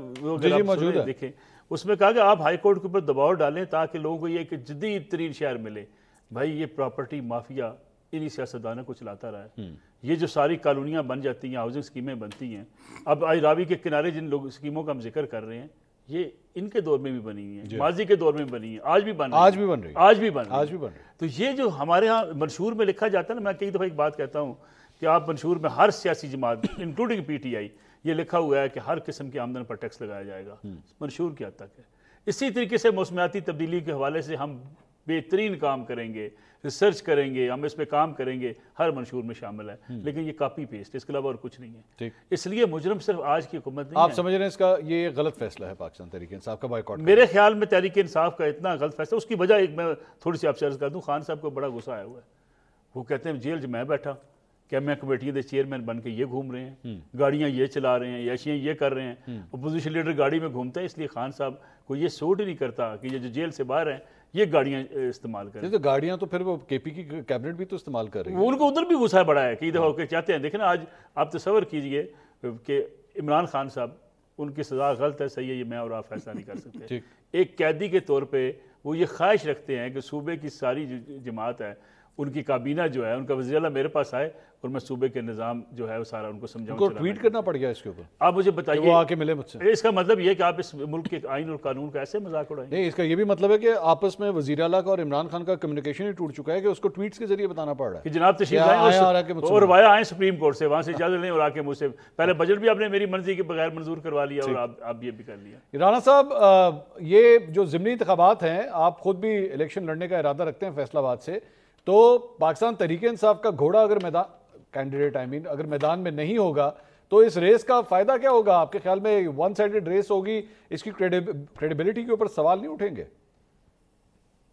मौजूद देखें, उसमें कहा कि आप हाई कोर्ट के ऊपर दबाव डालें ताकि लोगों को ये एक जदीद तरीन शहर मिले। भाई ये प्रॉपर्टी माफिया इन्हीं सियासतदानों को चलाता रहा है। ये जो सारी कॉलोनियाँ बन जाती हैं, हाउसिंग स्कीमें बनती हैं, अब आज रावी के किनारे जिन लोग स्कीमों का हम जिक्र कर रहे हैं, ये इनके दौर में भी बनी हुई है, माजी के दौर में बनी है, आज भी बन रही है। तो ये जो हमारे यहाँ मंशूर में लिखा जाता है ना, मैं कई दफ़ा एक बात कहता हूँ कि आप मंशूर में हर सियासी जमात इंक्लूडिंग PTI ये लिखा हुआ है कि हर किस्म की आमदन पर टैक्स लगाया जाएगा। मंशूर क्या तक है। इसी तरीके से मौसमियाती तब्दीली के हवाले से हम बेहतरीन काम करेंगे, रिसर्च करेंगे, हम इस पे काम करेंगे, हर मंशूर में शामिल है, लेकिन ये कॉपी पेस्ट, इसके अलावा और कुछ नहीं है। इसलिए मुजरम सिर्फ आज की हुकूमत नहीं आप समझ रहे हैं इसका ये गलत फैसला है पाकिस्तान तहरीक इंसाफ का बॉयकॉट? मेरे ख्याल में तहरीक इंसाफ का इतना गलत फैसला, उसकी वजह एक मैं थोड़ी सी आपसे अर्ज कर दूं, खान साहब को बड़ा गुस्सा आया हुआ है। वो कहते हैं जेल मैं बैठा, क्या मैं कमेटियों के चेयरमैन बन के ये घूम रहे हैं, गाड़ियाँ ये चला रहे हैं, याशियाँ ये कर रहे हैं, अपोजिशन लीडर गाड़ी में घूमता है, इसलिए खान साहब को ये सूट ही नहीं करता कि ये जो जेल से बाहर हैं ये गाड़ियाँ इस्तेमाल करें। तो गाड़ियाँ तो फिर वो KP की कैबिनेट भी तो इस्तेमाल कर रही है। उनको उधर भी गुस्सा बड़ा है कि दफ़ा होकर चाहते हैं। देखें ना, आज आप तसव्वुर कीजिए कि इमरान खान साहब, उनकी सज़ा गलत है सही है, ये मैं और आप फैसला नहीं कर सकते। एक कैदी के तौर पर वो ये ख्वाहिश रखते हैं कि सूबे की सारी जमात है, उनकी काबीना जो है, उनका वज़ीर-ए-आला मेरे पास आए और मैं सूबे के निज़ाम जो है वो सारा उनको समझाऊं। ट्वीट करना पड़ गया इसके ऊपर। आप मुझे बताइए, वो आके मिले मुझसे। इसका मतलब ये कि आप इस मुल्क के आइन और कानून का ऐसे मजाक उड़ाएं? नहीं, इसका ये भी मतलब है कि आपस में वज़ीर-ए-आला का और इमरान खान का कम्युनिकेशन ही टूट चुका है कि उसको ट्वीट्स के जरिए बताना पड़ रहा है कि जनाब तशरीफ लाएं और वाया आए सुप्रीम कोर्ट से, वहां से इजाजत लें और आके मुझसे पहले बजट भी आपने मेरी मर्जी के बगैर मंजूर करवा लिया और आप ये भी कर लिया। राणा साहब, ये जो ज़िमनी इंतखाबात हैं, आप खुद भी इलेक्शन लड़ने का इरादा रखते हैं फैसलाबाद से, तो पाकिस्तान तहरीक इंसाफ का घोड़ा अगर मैदान कैंडिडेट अगर मैदान में नहीं होगा तो इस रेस का फायदा क्या होगा आपके ख्याल में? वन साइडेड रेस होगी, इसकी क्रेडिबिलिटी के ऊपर सवाल नहीं उठेंगे?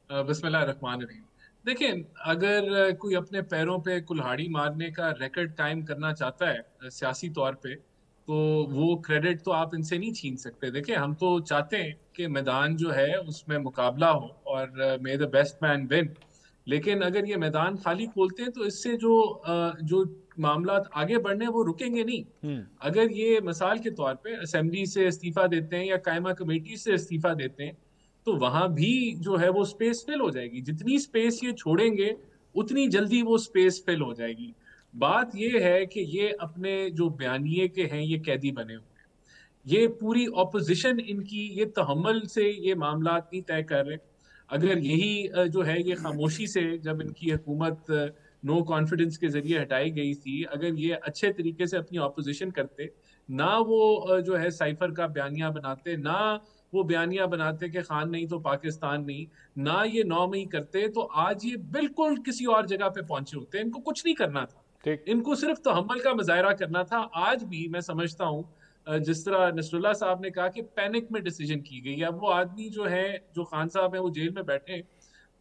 बिस्मिल्लाह रहमान रहीम। देखिए, अगर कोई अपने पैरों पे कुल्हाड़ी मारने का रिकॉर्ड टाइम करना चाहता है सियासी तौर पे, तो वो क्रेडिट तो आप इनसे नहीं छीन सकते। देखिए, हम तो चाहते हैं कि मैदान जो है उसमें मुकाबला हो और मे द बेस्ट मैन विन, लेकिन अगर ये मैदान खाली खोलते हैं तो इससे जो मामला आगे बढ़ने वो रुकेंगे नहीं। अगर ये मिसाल के तौर पे असेंबली से इस्तीफा देते हैं या कायमा कमेटी से इस्तीफा देते हैं, तो वहां भी जो है वो स्पेस फिल हो जाएगी। जितनी स्पेस ये छोड़ेंगे उतनी जल्दी वो स्पेस फिल हो जाएगी। बात ये है कि ये अपने जो बयानिए के हैं ये कैदी बने हुए हैं, ये पूरी ऑपोजिशन इनकी ये तहम्मुल से ये मामला नहीं तय कर रहे। अगर यही जो है ये खामोशी से जब इनकी हुकूमत नो कॉन्फिडेंस के जरिए हटाई गई थी, अगर ये अच्छे तरीके से अपनी ऑपोजिशन करते, ना वो जो है साइफर का बयानिया बनाते, ना वो बयानिया बनाते कि खान नहीं तो पाकिस्तान नहीं, ना ये 9 मई करते, तो आज ये बिल्कुल किसी और जगह पे पहुंचे होते। इनको कुछ नहीं करना था, ठीक। इनको सिर्फ तहम्मुल का मुजाहरा करना था। आज भी मैं समझता हूँ जिस तरह नसरुल्लाह साहब ने कहा कि पैनिक में डिसीजन की गई है। अब वो आदमी जो है, जो खान साहब है, वो जेल में बैठे हैं,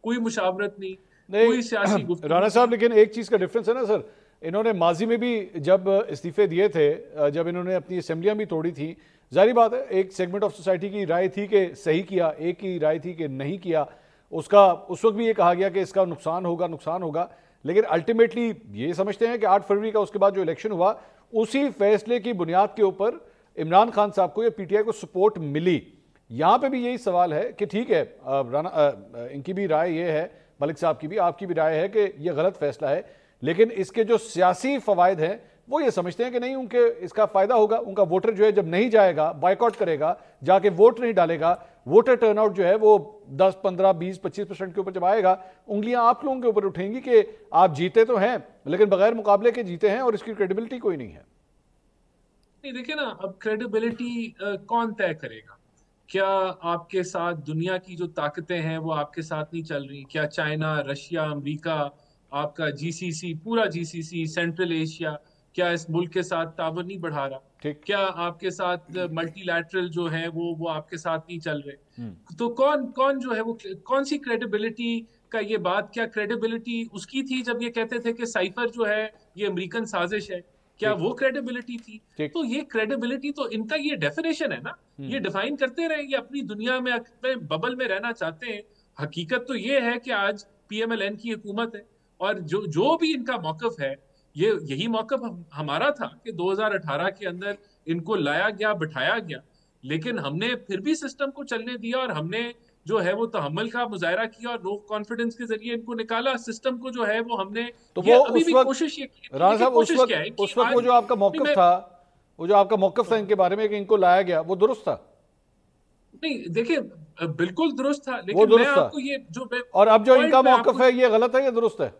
कोई मुशावरत नहीं, कोई सियासी नहीं गुफ्तगू राणा साहब, नहीं। लेकिन एक चीज़ का डिफरेंस है ना सर, इन्होंने माजी में भी जब इस्तीफे दिए थे, जब इन्होंने अपनी असेंबलियां भी तोड़ी थी, जाहिर बात है एक सेगमेंट ऑफ सोसाइटी की राय थी कि सही किया, एक की राय थी कि नहीं किया। उसका उस वक्त भी ये कहा गया कि इसका नुकसान होगा, नुकसान होगा, लेकिन अल्टीमेटली ये समझते हैं कि 8 फरवरी का उसके बाद जो इलेक्शन हुआ, उसी फैसले की बुनियाद के ऊपर इमरान खान साहब को या पीटीआई को सपोर्ट मिली। यहां पे भी यही सवाल है कि ठीक है, इनकी भी राय ये है, मलिक साहब की भी, आपकी भी राय है कि ये गलत फैसला है, लेकिन इसके जो सियासी फवायद हैं वो ये समझते हैं कि नहीं, उनके इसका फायदा होगा। उनका वोटर जो है जब नहीं जाएगा, बाइकआउट करेगा, जाके वोट नहीं डालेगा, वोटर टर्नआउट जो है वो 10, 15, 20, 25% के ऊपर जब आएगा, उंगलियां आप लोगों के ऊपर उठेंगी कि आप जीते तो हैं लेकिन बगैर मुकाबले के जीते हैं और इसकी क्रेडिबिलिटी कोई नहीं है। नहीं, देखिए ना, अब क्रेडिबिलिटी कौन तय करेगा? क्या आपके साथ दुनिया की जो ताकतें हैं वो आपके साथ नहीं चल रही? क्या चाइना, रशिया, अमेरिका, आपका जीसीसी, पूरा जीसीसी, सेंट्रल एशिया, क्या इस मुल्क के साथ ताबन नहीं बढ़ा रहा? ठीक। क्या आपके साथ मल्टीलैटरल जो है वो आपके साथ नहीं चल रहे? तो कौन कौन जो है वो, कौन सी क्रेडिबिलिटी का ये बात, क्या क्रेडिबिलिटी उसकी थी जब ये कहते थे कि साइफर जो है ये अमेरिकन साजिश है? क्या ठीक। वो क्रेडिबिलिटी थी? ठीक। तो ये क्रेडिबिलिटी तो इनका ये डेफिनेशन है ना, ये डिफाइन करते रहे, ये अपनी दुनिया में अपने बबल में रहना चाहते हैं। हकीकत तो ये है कि आज पीएमएलएन की हुकूमत है, और जो जो भी इनका मौकफ है, ये यही मौकफ हमारा था कि 2018 के अंदर इनको लाया गया, बिठाया गया, लेकिन हमने फिर भी सिस्टम को चलने दिया, और हमने जो है वो तहम्मुल का मुजाहरा किया और नो कॉन्फिडेंस के जरिए इनको निकाला। सिस्टम को जो है वो हमने, तो ये वो अभी उस भी वक्त कोशिश ये की, राणा देखिए साहब, कोशिश क्या है कि उस वक्त आज वो जो आपका नहीं, मौकफ मैं था, वो जो आपका मौकफ था इनके बारे में कि इनको लाया गया, वो दुरुस्त था? नहीं, देखिए बिल्कुल दुरुस्त था, वो लेकिन मैं दुरुस्त था। आपको ये जो और अब जो पॉइंट इनका मैं मौकफ आपको, है ये गलत है या दुरुस्त है?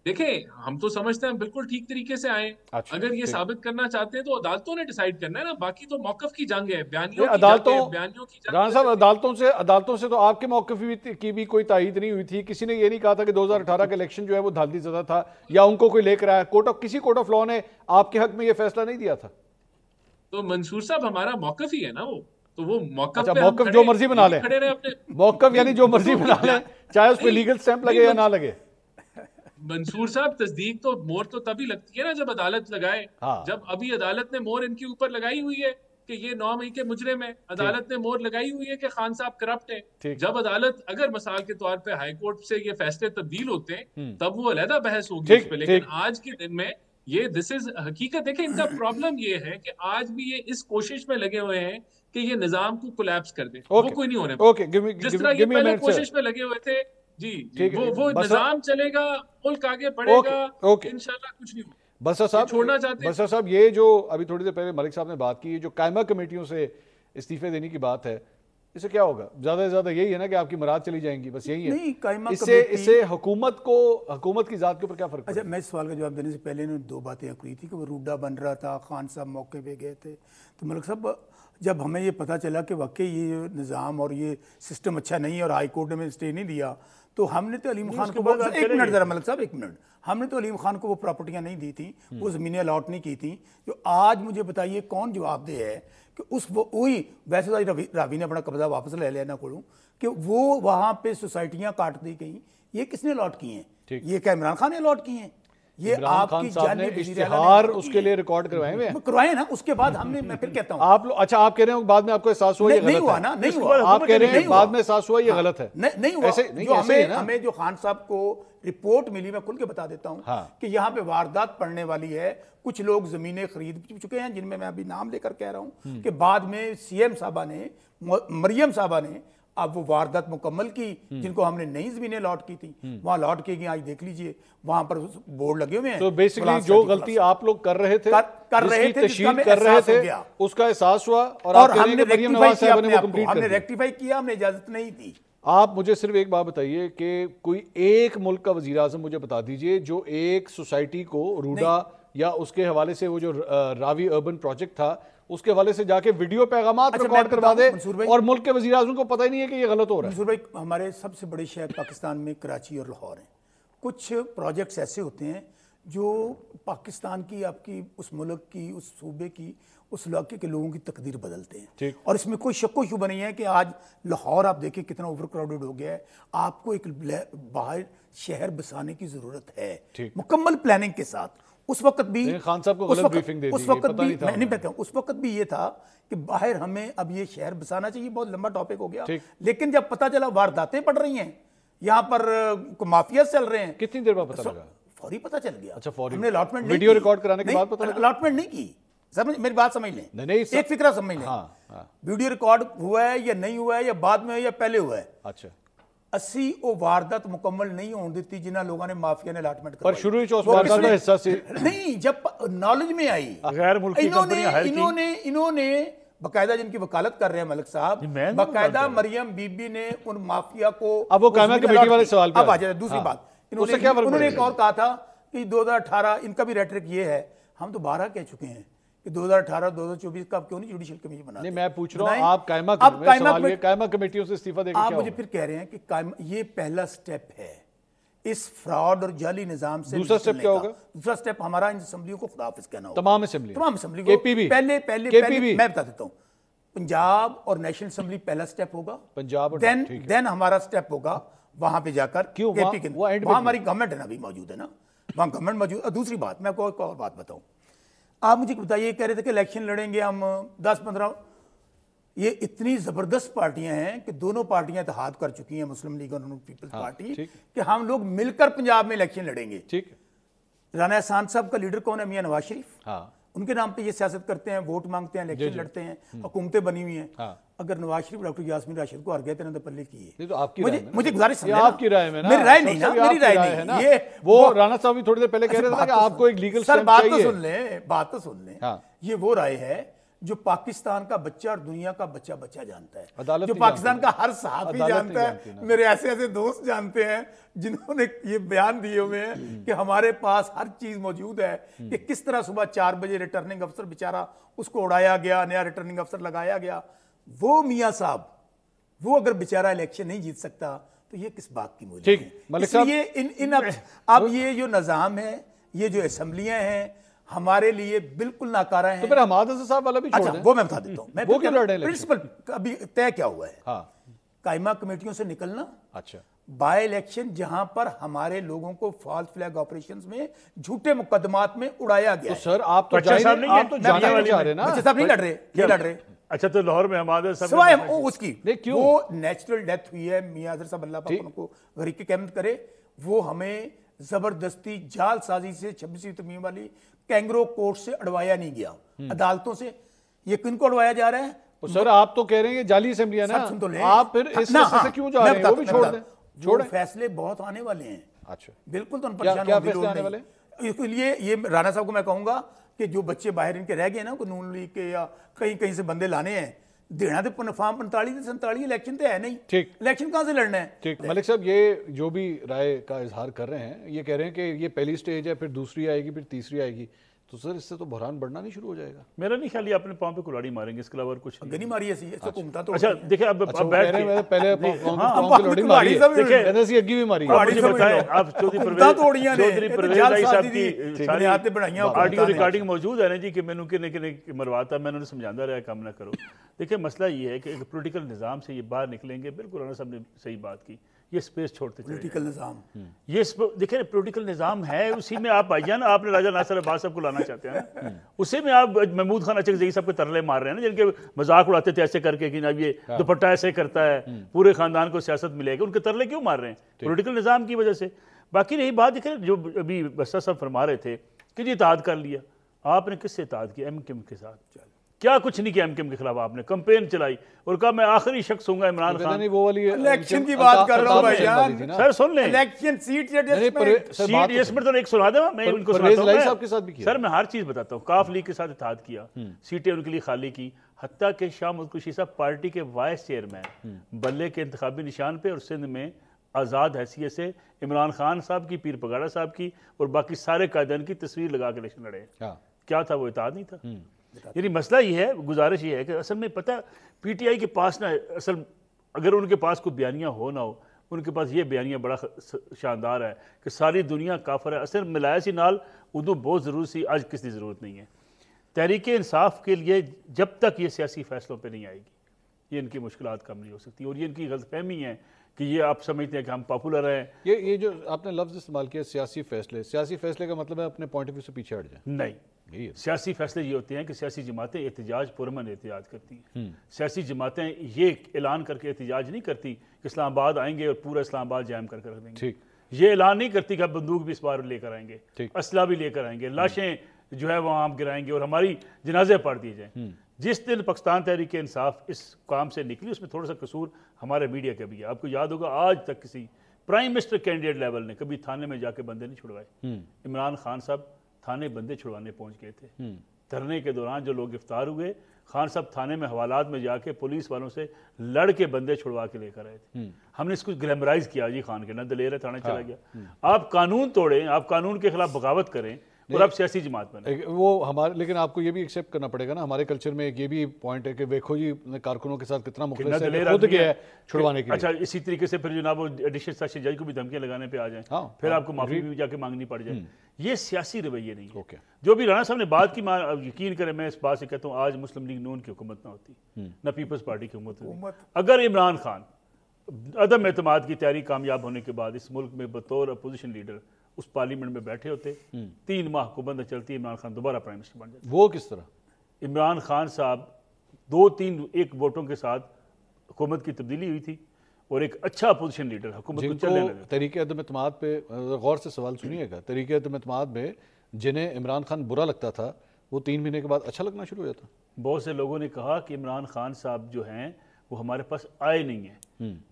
देखें, हम तो समझते हैं बिल्कुल ठीक तरीके से आए। अच्छा, अगर ये ठीक। साबित करना चाहते हैं तो अदालतों ने डिसाइड करना है ना, बाकी तो मौकफ की जंग है, ये बयानियों की जंग अदालतों, है, बयानियों की जंग राणा साहब, है। अदालतों से तो आपके मौकफ की भी कोई तायीद नहीं हुई थी। किसी ने ये नहीं कहा था कि 2018 का इलेक्शन जो है वो धांधली ज़दा था या उनको कोई लेकर आया। किसी कोर्ट ऑफ लॉ ने आपके हक में ये फैसला नहीं दिया था। तो मंसूर साहब, हमारा मौकफ ही है ना वो, तो वो मौकफ अच्छा, पे हम मौकफ खड़े, जो मर्जी बना ये भी लें, खड़े रहे अपने। मौकफ यानी जो मर्जी बना लें, चाहे उस पर नहीं, लीगल स्टैंप लगे नहीं, या ना लगे। मंसूर साहब, तस्दीक तो मोहर तो तभी लगती है ना जब अदालत लगाए। हाँ। जब अभी अदालत ने मोहर इनके ऊपर लगाई हुई है कि ये 9 मई के मुजरिम है, अदालत ने मोहर लगाई हुई है कि खान साहब करप्ट है। ठीक। जब अदालत, अगर मिसाल के तौर पे हाई कोर्ट से ये फैसले तब्दील होते हैं तब वो अलहदा बहस होगी ठीक, उस पर, लेकिन ठीक। आज के दिन में ये दिस इज हकीकत। देखें, इनका प्रॉब्लम ये है कि आज भी ये इस कोशिश में लगे हुए हैं कि ये निजाम को कोलैप्स कर दे। वो कोई नहीं होने वाला। ओके, जिस तरह ये पहले कोशिश में लगे हुए थे, जी जी, ठीक है, वो बस निजाम चलेगा, मुल्क आगे बढ़ेगा, ओके। इंशाल्लाह कुछ नहीं होगा। बसर साहब, छोड़ना चाहते हैं। बसर साहब, ये जो अभी थोड़ी देर पहले मलिक साहब ने बात की, जो कायमा कमेटियों से इस्तीफे देने की बात है, इससे क्या होगा? ज्यादा से ज्यादा यही है ना कि आपकी मराद चली जाएंगी, बस यही है। नहीं, कायमा इससे हुकूमत की जात के ऊपर क्या फर्क? अच्छा, मैं इस सवाल का जवाब देने से पहले इन्होंने 2 बातें कही थी कि वो रूडा बन रहा था, खान साहब मौके पे गए थे। तो मलिक साहब, जब हमें ये पता चला कि वाकई ये निज़ाम और ये सिस्टम अच्छा नहीं है और हाई कोर्ट ने में स्टे नहीं दिया, तो हमने तो अलीम खान को, एक मिनट ज़रा मलिक साहब, एक मिनट, हमने तो अलीम खान को वो प्रॉपर्टियां नहीं दी थी, वो ज़मीनें अलॉट नहीं की थी। जो आज मुझे बताइए कौन जवाबदेह है कि उस वही, वैसे तो रावी ने अपना कब्जा वापस ले लेना कोड़ू, कि वो वहाँ पे सोसाइटियाँ काट दी गई, ये किसने अलॉट की हैं? ये क्या इमरान खान ने अलॉट की हैं? ये आपकी जाने इश्तिहार उसके लिए रिकॉर्ड करवाए हुए हैं, करवाए ना। उसके बाद हमने, मैं फिर कहता हूँ, आप लोग, अच्छा आप कह रहे हो बाद में आपको एहसास हुआ ये गलत हुआ है? ना, नहीं हुआ। आप कह रहे हैं बाद में एहसास हुआ ये गलत है? नहीं हुआ। ऐसे नहीं, जो ऐसे हमें जो खान साहब को रिपोर्ट मिली, मैं खुल के बता देता हूँ कि यहाँ पे वारदात पड़ने वाली है। कुछ लोग जमीनें खरीद चुके हैं, जिनमें मैं अभी नाम लेकर कह रहा हूँ, कि बाद में सीएम साहबा ने, मरियम साहबा ने अब वो वारदात मुकम्मल की, जिनको हमने नई जमीनें लॉट की थी, वहां लॉट की गई। आज देख लीजिए वहां पर बोर्ड लगे हुए हैं। तो बेसिकली जो गलती आप लोग कर रहे थे, तशहीद कर रहे थे, उसका एहसास हुआ और हमने रेक्टिफाई किया, हमने इजाजत नहीं दी। आप मुझे सिर्फ एक बात बताइए कि कोई एक मुल्क का वजीर आजम मुझे बता दीजिए जो एक सोसाइटी को रूडा या उसके हवाले से वो जो रावी अर्बन प्रोजेक्ट था उसके हवाले से जाके वीडियो पैगामात रिकॉर्ड करवा दे और मुल्क के वज़ीर आज़म को पता ही नहीं है कि ये गलत हो रहा है। मंसूर भाई, हमारे सबसे बड़े शहर पाकिस्तान में कराची और लाहौर हैं। कुछ प्रोजेक्ट्स ऐसे होते हैं जो पाकिस्तान की, आपकी उस मुल्क की, उस सूबे की, उस इलाके के लोगों की तकदीर बदलते हैं। और इसमें कोई शक्को शुबा नहीं है कि आज लाहौर आप देखें कितना ओवर क्राउडेड हो गया है। आपको एक बाहर शहर बसाने की जरूरत है मुकम्मल प्लानिंग के साथ। उस वक्त भी खान साहब को गलत ब्रीफिंग दे दी, उस वक्त पता भी नहीं था मैं नहीं कहता हूं, उस वक्त भी ये था कि बाहर हमें अब ये शहर बसाना चाहिए। बहुत लंबा टॉपिक हो गया, लेकिन जब पता चला वारदातें पड़ रही हैं, यहाँ पर माफिया चल रहे हैं। कितनी देर बाद पता लगा? फौरी पता चल गया। अच्छा, फौरी। हमने अलॉटमेंट वीडियो रिकॉर्ड कराने के बाद पता लगा? अलॉटमेंट नहीं की। समझ, मेरी बात समझ लें, नहीं, एक फिक्रा समझ लें। वीडियो रिकॉर्ड हुआ है या नहीं हुआ है, या बाद में हुआ है या पहले हुआ है। अच्छा, 80 वो वारदात मुकम्मल नहीं होने दी जिन्हें लोगों ने माफिया ने अलॉटमेंट पर शुरू ही वारदात का हिस्सा से नहीं, जब नॉलेज में आई गैर मुल्की कंपनियां हायर की। इन्होंने बाकायदा, जिनकी वकालत कर रहे हैं मलिक साहब, बाकायदा मरियम बीबी ने उन माफिया को, अब वो कायमा कमेटी वाले सवाल पे अब आ जाए। दूसरी बात, उन्होंने एक और कहा था कि 2018, इनका भी रेटरिक ये है, हम तो 12 कह चुके हैं कि 2018-2024 का क्यों नहीं जुडिशियल कमीशन बना? नहीं, मैं पूछ रहा हूं, आप कायमा कमेटियों से इस्तीफा देकर आप मुझे फिर कह रहे हैं कि ये पहला स्टेप है इस फ्रॉड और जाली निजाम से। दूसरा स्टेप क्या होगा? दूसरा स्टेप हमारा इन असेंबलियों को खुदाफिज कहना होगा। तमाम असेंबली को केपीबी पहले मैं बता देता हूं, पंजाब और नेशनल असेंबली पहला स्टेप होगा। पंजाब देन हमारा स्टेप होगा वहां पे जाकर क्यों वहां हमारी गवर्नमेंट है ना, अभी मौजूद है ना, वहां गवर्नमेंट मौजूद। दूसरी बात, मैं आपको एक और बात बताऊं, आप मुझे बताइए, कह रहे थे कि इलेक्शन लड़ेंगे हम 10-15, ये इतनी जबरदस्त पार्टियां हैं कि दोनों पार्टियां इत्तेहाद कर चुकी हैं, मुस्लिम लीग और पीपल्स पार्टी, कि हम लोग मिलकर पंजाब में इलेक्शन लड़ेंगे। ठीक, राना एहसान साहब का लीडर कौन है? मियां नवाज शरीफ। हाँ, उनके नाम पे ये सियासत करते हैं, वोट मांगते हैं, इलेक्शन लड़ते हैं, हुकूमतें बनी हुई हैं। अगर नवाज शरीफ डॉक्टर यास्मीन राशिद को हार गए तो पल्ले की है। तो आपकी मुझे गुजारिश है, आपकी राय में ना, मेरी राय नहीं ना, मेरी राय नहीं। ये वो राणा साहब भी थोड़ी देर पहले कह रहे थे कि आपको एक लीगल स्टैंप बात चाहिए। तो सुन लें। ये वो राय है जो पाकिस्तान का बच्चा और दुनिया का बच्चा जानता है, जो पाकिस्तान का हर सहाफी जानता है, मेरे ऐसे ऐसे दोस्त जानते हैं जिन्होंने ये बयान दिए हुए हैं कि हमारे पास हर चीज मौजूद है कि किस तरह सुबह 4 बजे रिटर्निंग अफसर बेचारा उसको उड़ाया गया, नया रिटर्निंग अफसर लगाया गया। वो मियां साहब, वो अगर बेचारा इलेक्शन नहीं जीत सकता तो ये किस बात की मुझे है? इसलिए अब ये जो निजाम है, ये जो असेंबलियां हैं, हमारे लिए बिल्कुल नाकारा है। तो फिर हमाद हसन साहब वाला भी छोड़ दें। वो मैं बता देता हूं, वो क्यों लड़ रहे हैं? प्रिंसिपल अभी तय क्या हुआ है? हाँ, कायमा कमेटियों से निकलना। अच्छा, बाय इलेक्शन जहां पर हमारे लोगों को फॉल्स फ्लैग ऑपरेशंस में, झूठे मुकदमात में उड़ाया गया। तो सर आप तो जाने वाले जा रहे ना, बच्चे साहब नहीं लड़ रहे, ये लड़ रहे। अच्छा, तो लाहौर में हमारे सिवाय उसकी वो नेचुरल डेथ हुई है, मियां अजहर साहब अल्लाह पाक उनको गरीब की कहमत करे, वो हमें जबरदस्ती जालसाजी से 26वीं तरमीम वाली कैंगरो कोर्ट से अड़वाया नहीं गया, अदालतों से। ये किनको अड़वाया जा रहा है? तो सर आप तो कह रहे हैं जाली असेंबली है ना, आप फिर इस रास्ते से क्यों जा रहे हैं? वो भी छोड़ दें। छोड़, फैसले बहुत आने वाले हैं। अच्छा, बिल्कुल, तो क्या फैसले आने वाले? इसलिए ये राणा साहब को मैं कहूंगा कि जो बच्चे बाहर इनके रह गए ना, को नून लीग के या कहीं कहीं से बंदे लाने हैं, देना तो फॉर्म 45-47 इलेक्शन तो है नहीं। ठीक, इलेक्शन कहां से लड़ना है? ठीक, मलिक साहब ये जो भी राय का इजहार कर रहे हैं, ये कह रहे हैं कि ये पहली स्टेज है, फिर दूसरी आएगी, फिर तीसरी आएगी, तो सर इससे तो बहरान बढ़ना नहीं शुरू हो जाएगा? मेरा नहीं ख्याल, ये अपने पांव पे कुल्हाड़ी मारेंगे, इसके अलावा कुछ नहीं मारी ऐसी हुकूमत। तो अच्छा देखिए, अब बैठ के पहले कुल्हाड़ी मारी है, देखिए ऐसी अग्गी भी मारी है। मुझे बताएं, आप चौधरी परवेज भाई साहब की सारी ऑडियो रिकॉर्डिंग मौजूद है ना जी, कि मैंने किने मरवाता, मैं उन्हें समझाता रहा काम ना करो। देखिए मसला ये है कि एक पॉलिटिकल निज़ाम से ये बाहर निकलेंगे, बिल्कुल राणा साहब ने सही बात की, ये स्पेस छोड़ते चले। पॉलिटिकल निज़ाम, ये देखिए पॉलिटिकल निज़ाम है, उसी में आप भाईजान, आपने राजा नासिर अब्बास साहब को लाना चाहते हैं ना, उसी में आप महमूद खान अचकज़ई साहब के तरले मार रहे हैं ना, जिनके मजाक उड़ाते थे ऐसे करके कि ना ये दुपट्टा ऐसे करता है, पूरे खानदान को सियासत मिलेगी, उनके तरले क्यों मार रहे हैं? पॉलिटिकल निज़ाम की वजह से। बाकी रही बात, देखिए जो अभी बस्ता साहब फरमा रहे थे कि जी इत्तेहाद कर लिया, आपने किससे इत्तेहाद किया? एमक्यूएम के साथ। क्या कुछ नहीं किया एमक्यूएम के खिलाफ, आपने कैंपेन चलाई और कहा मैं आखिरी शख्स हूंगा इमरान खान। वो वाली इलेक्शन की बात कर रहा हूं भाईजान, सर सुन लें, इलेक्शन सीट एडजस्टमेंट तो एक सुना दे, मैं उनको सुनाता हूं। भी सर मैं हर चीज बताता हूं, काफ लीग के साथ इत्तेहाद किया, सीटें उनके लिए खाली की, हत्ता के शाह मुल्क कुशी साहब पार्टी के वाइस चेयरमैन बल्ले के इंतखाबी निशान पे और सिंध में आज़ाद हैसियत से इमरान खान साहब की, पीर पगाड़ा साहब की और बाकी सारे कायदान की तस्वीर लगा के इलेक्शन लड़े। क्या था वो? इत्तेहाद नहीं था। यानी मसला ये है, गुजारिश ये है कि असल में पता पीटीआई के पास ना, असल अगर उनके पास कोई बयानियाँ हो ना हो, उनके पास ये बयानिया बड़ा शानदार है कि सारी दुनिया काफर है। असल मिलाया सी नाल उदू बहुत ज़रूर सी, आज किसी ज़रूरत नहीं है। तहरीक इंसाफ के लिए जब तक ये सियासी फैसलों पे नहीं आएगी, ये इनकी मुश्किलात कम नहीं हो सकती। और ये इनकी गलतफहमी है कि ये आप समझते हैं कि हम पॉपुलर हैं। ये जो आपने लफ्ज़ इस्तेमाल किया सियासी फैसले, सियासी फैसले का मतलब है अपने पॉइंट ऑफ व्यू से पीछे हट जाए? नहीं, सियासी फैसले ये होते हैं कि सियासी जमातें एहतजाज पुरअमन एहतजाज करती हैं। सियासी जमातें ये ऐलान करके एहतजाज नहीं करती कि इस्लामाबाद आएंगे और पूरा इस्लामाबाद जैम करके रख देंगे। ठीक, ये ऐलान नहीं करती कि आप बंदूक भी इस बार लेकर आएंगे, असला भी लेकर आएंगे, लाशें जो है वहाँ आप गिराएंगे और हमारी जनाजे पढ़ दिए जाएँ। जिस दिन पाकिस्तान तहरीक इंसाफ इस काम से निकली, उसमें थोड़ा सा कसूर हमारे मीडिया का भी है। आपको याद होगा आज तक किसी प्राइम मिनिस्टर कैंडिडेट लेवल ने कभी थाने में जाके बंदे नहीं छुड़वाए। इमरान खान साहब थाने बंदे छुड़वाने पहुंच गए थे। धरने के दौरान जो लोग गिरफ्तार हुए, खान साहब थाने में हवालात में जाके पुलिस वालों से लड़ के बंदे छुड़वा के लेकर आए थे। हमने इसको ग्लैमराइज किया, जी खान के ना दलेर है, थाने चला गया। आप कानून तोड़ें, आप कानून के खिलाफ बगावत करें और आप सियासी जमात बने वो हमारे, लेकिन आपको ये भी एक्सेप्ट करना पड़ेगा ना, हमारे कल्चर में एक ये भी पॉइंट है कि देखो जी कारकुनों के साथ कितना मुखलिस है, खुद गया है छुड़वाने के लिए। अच्छा, इसी तरीके से फिर जनाब वो एडिशनल सेशन जज को भी धमकियां लगाने पे आ जाए, फिर आपको माफी भी जाके मांगनी पड़ जाए। ये सियासी रवैये नहीं है। जो भी राणा साहब ने बात की, यकीन करें मैं इस बात से कहता हूँ, आज मुस्लिम लीग नून की हुकूमत ना होती, ना पीपल्स पार्टी की हुकूमत होती, अगर इमरान खान अदम एतमाद की तैयारी कामयाब होने के बाद इस मुल्क में बतौर अपोजिशन लीडर उस पार्लियामेंट में बैठे होते, 3 माह हुकूमत चलती, इमरान खान दोबारा प्राइम मिनिस्टर बन जाते। वो किस तरह? इमरान खान साहब 2-3-1 वोटों के साथ हुकूमत की तब्दीली हुई थी और एक अच्छा अपोजिशन लीडर हुकूमत को चलने लगा। तरीके अदम एतमाद पे गौर से सवाल सुनिएगा, तरीके अदम एतमाद में जिन्हें इमरान खान बुरा लगता था वो 3 महीने के बाद अच्छा लगना शुरू हो जाता। बहुत से लोगों ने कहा कि इमरान खान साहब जो हैं वो हमारे पास आए नहीं हैं।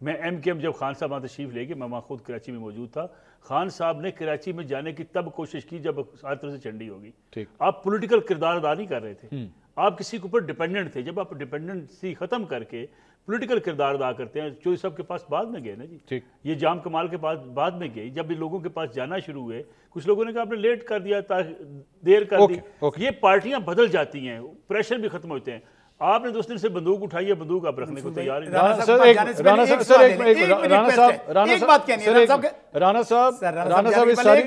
मैं MKM जब खान साहब वहाँ तशरीफ लेके, मैं वहाँ खुद कराची में मौजूद था, खान साहब ने कराची में जाने की तब कोशिश की जब हर तरह से चंडी होगी। आप पॉलिटिकल किरदार अदा नहीं कर रहे थे, आप किसी के ऊपर डिपेंडेंट थे। जब आप डिपेंडेंसी खत्म करके पॉलिटिकल किरदार अदा करते हैं, चौधरी साहब के पास बाद में गए ना जी, ये जाम कमाल के पास बाद में गए, जब लोगों के पास जाना शुरू हुए, कुछ लोगों ने कहा आपने लेट कर दिया, देर कर दी। ये पार्टियां बदल जाती हैं, प्रेशर भी खत्म होते हैं। आपने 2 दिन से बंदूक उठाई है, बंदूक आप रखने को तैयार नहीं। राणा साहब इस सारी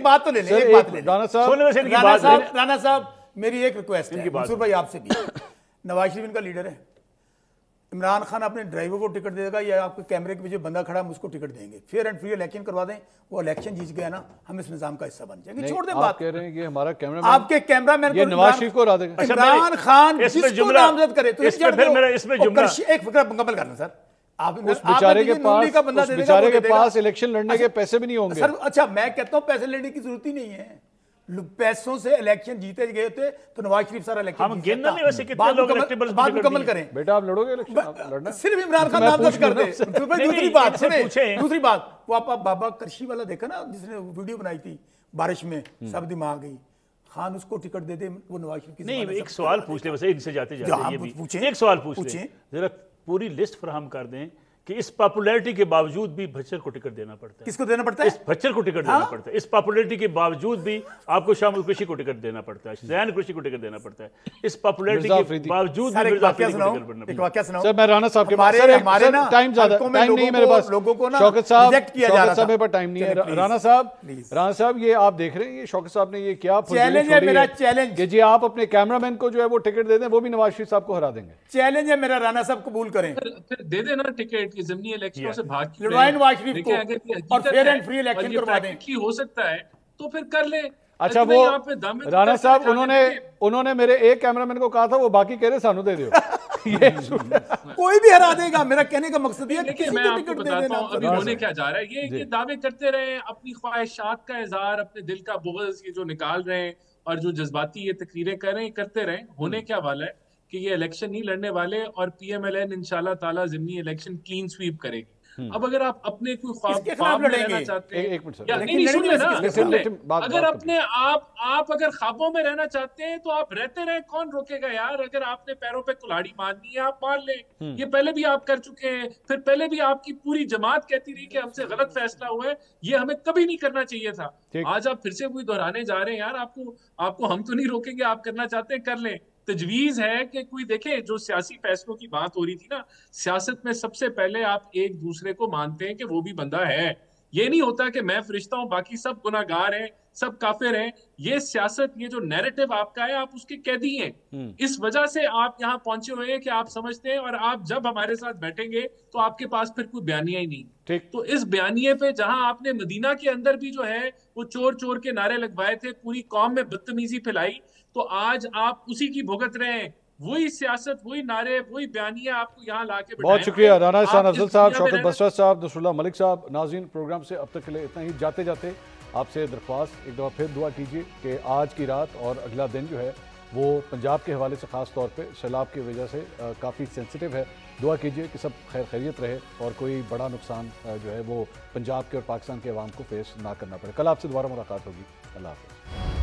राणा साहब मेरी एक रिक्वेस्ट है मंसूर भाई आपसे भी। नवाज शरीफ इनका लीडर है, इमरान खान अपने ड्राइवर को टिकट देगा या आपके कैमरे के पीछे बंदा खड़ा है उसको टिकट देंगे, फेयर एंड फ्री इलेक्शन करवा दें, वो इलेक्शन जीत गया ना, हम इस निजाम का हिस्सा बन जाएंगे। छोड़ दें बात। कह रहे हैं कि हमारा कैमरामैन, आपके कैमरामैन ये नवाज शरीफ को हरा देगा। इमरान खान जिसको नामजद करे तो इसमें जुमला एक फिक्र मुकम्मल करना सर। आप उस बेचारे के पास इलेक्शन लड़ने के पैसे भी नहीं होंगे सर। अच्छा, मैं कहता हूं पैसे लेने की जरूरत ही नहीं है, पैसों से इलेक्शन जीते गए थे तो नवाज शरीफ सारा इलेक्शन हम गिनना नहीं वैसे कितने लोग इलेक्टेबल्स बात मुकम्मल करें। बेटा आप लड़ोगे इलेक्शन, लड़ना सिर्फ इमरान खान नामजद कर दे। दूसरी बात वो आप बाबा करशी वाला देखा ना, जिसने वीडियो बनाई थी बारिश में सब दिमाग गई, खान उसको टिकट दे दे, वो नवाज शरीफ की नहीं। एक सवाल पूछ ले वैसे, इनसे जाते जाते एक सवाल पूछ ले, जरा पूरी लिस्ट फराहम कर दें कि इस पॉपुलैरिटी के बावजूद भी भच्चर को टिकट देना पड़ता है। किसको देना पड़ता है? इस भच्चर को टिकट देना पड़ता है। इस पॉपुलैरिटी के बावजूद भी आपको शामुल कृषि को टिकट देना पड़ता है, जैन कृषि को टिकट देना पड़ता है। इस पॉपुलैरिटी के बावजूद एक वाकया सुनाओ सर। मैं राणा साहब के पास टाइम ज्यादा टाइम नहीं है मेरे पास, लोगों को ना शौकत साहब मेरे पास टाइम नहीं है। राणा साहब ये आप देख रहे हैं, ये शौकत साहब ने ये क्या चैलेंज है मेरा, चैलेंज कि जी आप अपने कैमरामैन को जो है वो टिकट दे दें, वो भी नवाज शरीफ साहब को हरा देंगे। चैलेंज है मेरा, राणा साहब कबूल करें, फिर दे देना टिकट की ज़मीनी इलेक्शन से भाग की नवाज शरीफ को और फेयर एंड फ्री इलेक्शन करवा दें। हो सकता है तो फिर कर ले। अच्छा, वो राणा साहब उन्होंने मेरे एक कैमरामैन को कहा था, वो बाकी कह रहे सानू दे दियो। ये कोई भी हरा देगा, मेरा कहने का मकसद ये है। मैं आपको बताता हूं अभी होने क्या जा रहा है। ये दावे करते रहे, अपनी ख्वाहिशात का इजहार, अपने दिल का बुग़्ज़ ये जो निकाल रहे हैं और जो जज्बाती ये तकरीरें कर रहे हैं, करते रहे। होने क्या वाला है कि ये इलेक्शन नहीं लड़ने वाले और PMLN इंशाल्लाह ताला ज़िमनी इलेक्शन क्लीन स्वीप करेगी। अब अगर आप अपने कोई किसके खिलाफ ख्वाब में लड़ेंगे? रहना चाहते हैं एक मिनट सर, या लेकिन नहीं, लड़ेंगे सुनिए ना, किसके सुन ले। बात अगर बात अपने आप अगर ख्वाबों में रहना चाहते हैं तो आप रहते रहे, कौन रोकेगा यार। अगर आपने पैरों पे कुल्हाड़ी मारनी है आप मार लें, ये पहले भी आप कर चुके हैं। फिर पहले भी आपकी पूरी जमात कहती रही कि हमसे गलत फैसला हुआ है, ये हमें कभी नहीं करना चाहिए था। ठीक। आज आप फिर से वही दोहराने जा रहे हैं यार। आपको हम तो नहीं रोकेंगे, आप करना चाहते हैं कर लें। तजवीज है कि कोई देखे, जो सियासी फैसलों की बात हो रही थी ना, सियासत में सबसे पहले आप एक दूसरे को मानते हैं कि वो भी बंदा है। ये नहीं होता कि मैं फरिश्ता हूं बाकी सब गुनाहगार हैं, सब काफिर हैं। ये सियासत, ये जो नैरेटिव आपका है, आप उसके कैदी हैं। इस वजह से आप यहाँ पहुंचे हुए हैं कि आप समझते हैं, और आप जब हमारे साथ बैठेंगे तो आपके पास फिर कोई बयानिया ही नहीं। ठीक। तो इस बयानिए पे, जहां आपने मदीना के अंदर भी जो है वो चोर चोर के नारे लगवाए थे, पूरी कौम में बदतमीजी फैलाई, तो आज आप उसी की भुगत रहे हैं। वही सियासत, वही नारे, वही बयानिया आपको यहाँ लाके बहुत शुक्रिया राना एहसान आप इस अफजल साहब, दुनिया में शौकत रहना- बसरत साहब, नसरुल्लाह मलिक साहब। नाज़रीन, प्रोग्राम से अब तक के लिए इतना ही। जाते जाते आपसे दरख्वास्त, एक दफ़ा फिर दुआ कीजिए कि आज की रात और अगला दिन जो है वो पंजाब के हवाले से ख़ास तौर पे सैलाब की वजह से काफ़ी सेंसिटिव है। दुआ कीजिए कि सब खैर खैरियत रहे और कोई बड़ा नुकसान जो है वो पंजाब के और पाकिस्तान के अवाम को फेस ना करना पड़े। कल आपसे दोबारा मुलाकात होगी। अल्लाह हाफ़िज़।